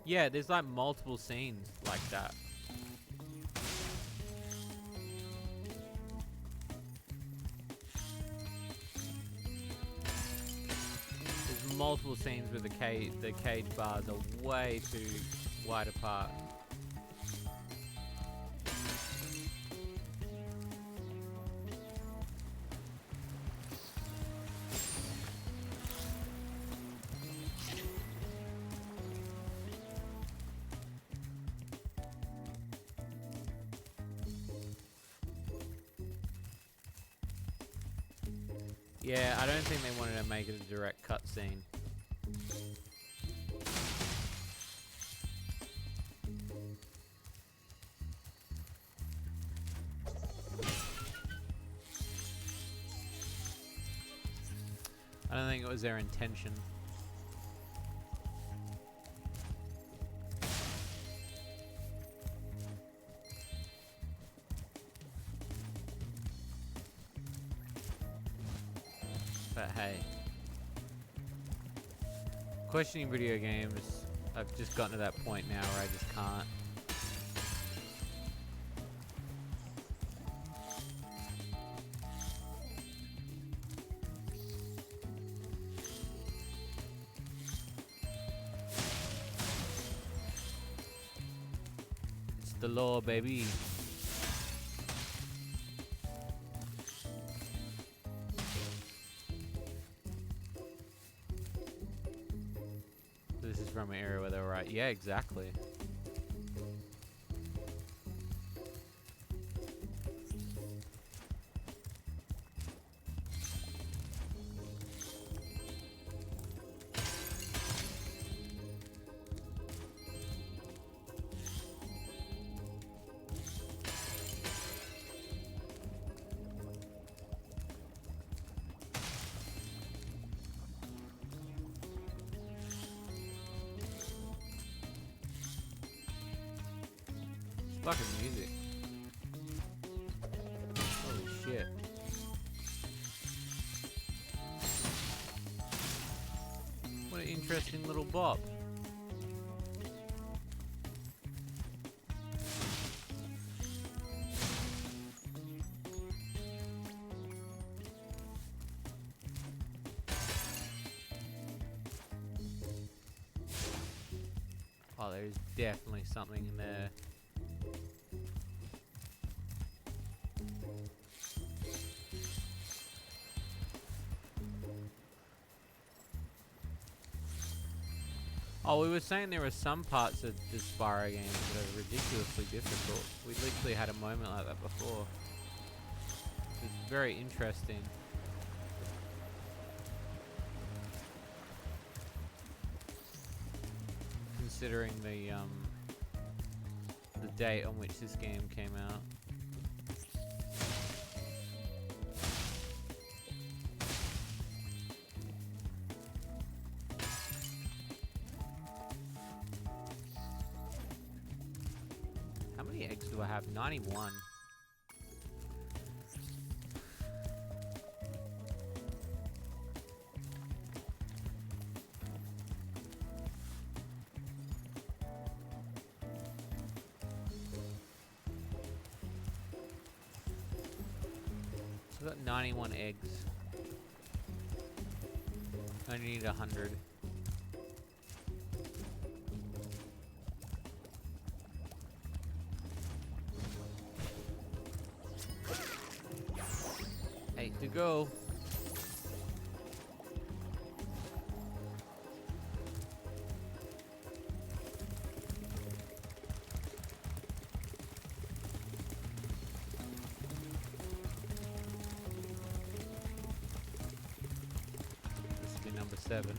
Yeah, there's like multiple scenes like that. There's multiple scenes where the cage bars are way too wide apart. Yeah, I don't think they wanted to make it a direct cutscene. I don't think it was their intention. But hey, questioning video games, I've just gotten to that point now where I just can't. It's the law, baby. This is from an area where they were right. Yeah, exactly. Fucking music. Holy shit. What an interesting little bop. Oh, there's definitely something in there. Oh, we were saying there were some parts of the Spyro games that are ridiculously difficult. We literally had a moment like that before. It's very interesting. Considering the date on which this game came out. How many eggs do I have? 91. So I've got 91 eggs. I need 100. To go. This will be number 7.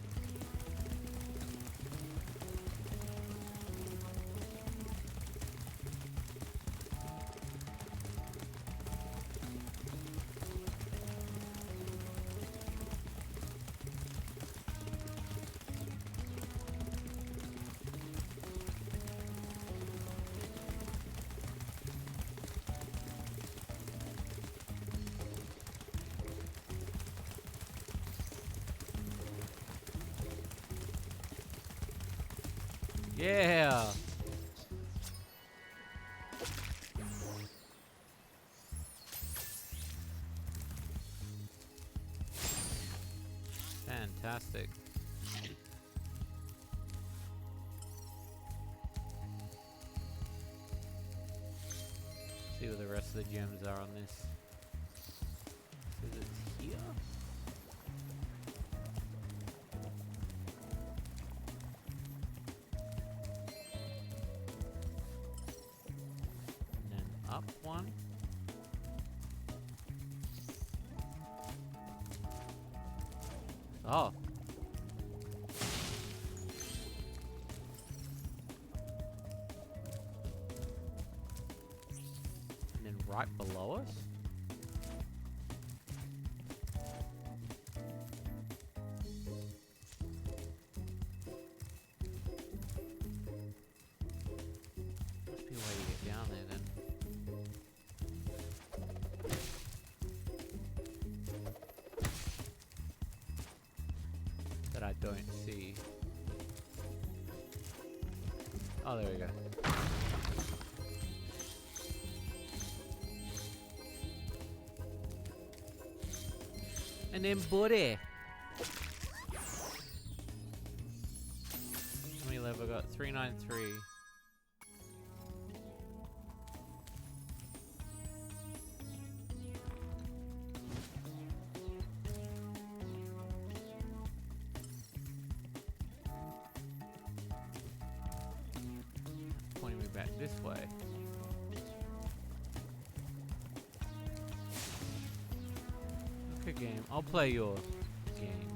Yeah. Fantastic. See what the rest of the gems are on this. Is it here? Up one. Oh. And then right below us? Must be a way to get down there then. That I don't see. Oh, there we go. And then buddy. How many level I got? 393. Pointing me back this way. Okay, game. I'll play your game.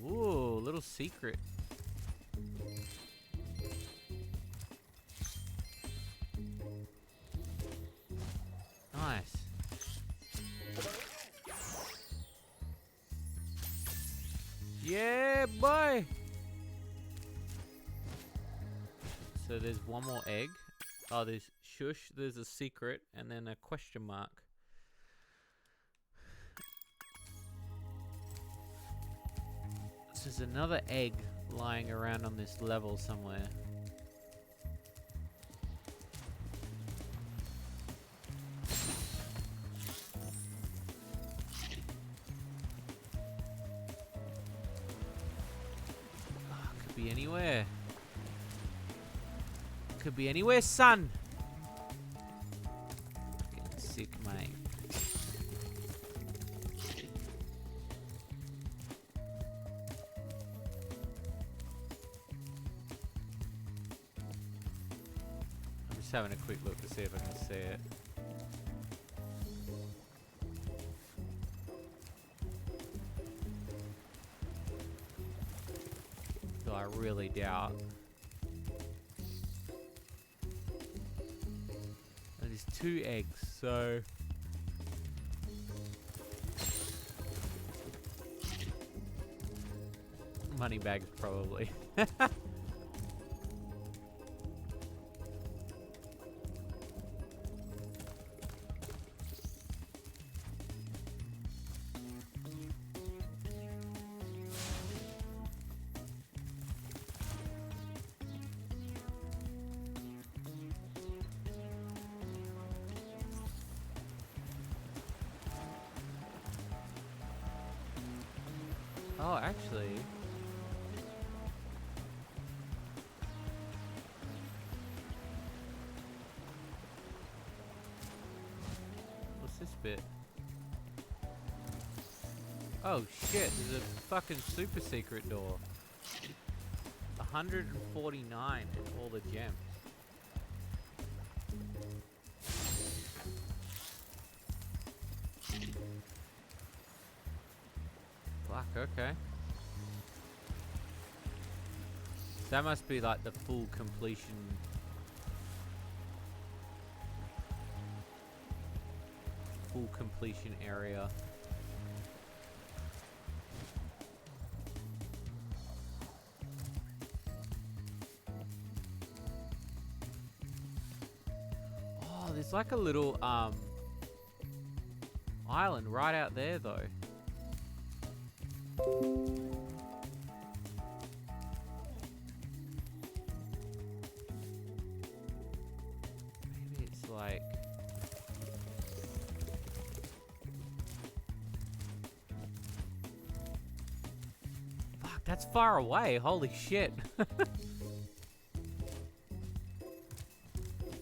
Ooh, little secret. Nice. Yeah, boy. So there's one more egg. Oh, there's shush, there's a secret, and then a question mark. So there's another egg lying around on this level somewhere. Could be anywhere. Could be anywhere, son. Getting sick, mate. I'm just having a quick look to see if I can see it. Though I really doubt. And there's 2 eggs, so money bags probably. Oh, actually. What's this bit? Oh shit, there's a fucking super secret door. 149 and all the gems. Fuck, okay. That must be like the full completion. Full completion area. Oh, there's like a little island right out there though. Maybe it's like... Fuck, that's far away. Holy shit.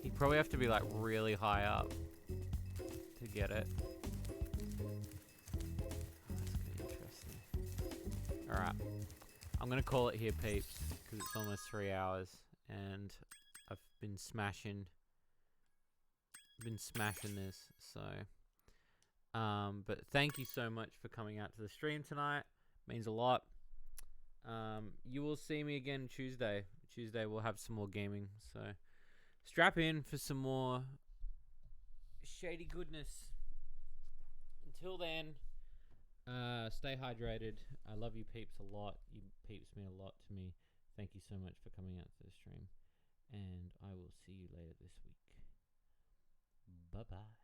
You probably have to be like really high up to get it. Alright, I'm gonna call it here, peeps, because it's almost 3 hours, and I've been smashing this, so, but thank you so much for coming out to the stream tonight, means a lot. You will see me again Tuesday. Tuesday we'll have some more gaming, so strap in for some more shady goodness. Until then, stay hydrated. I love you peeps a lot. You peeps mean a lot to me. Thank you so much for coming out to the stream. And I will see you later this week. Bye-bye.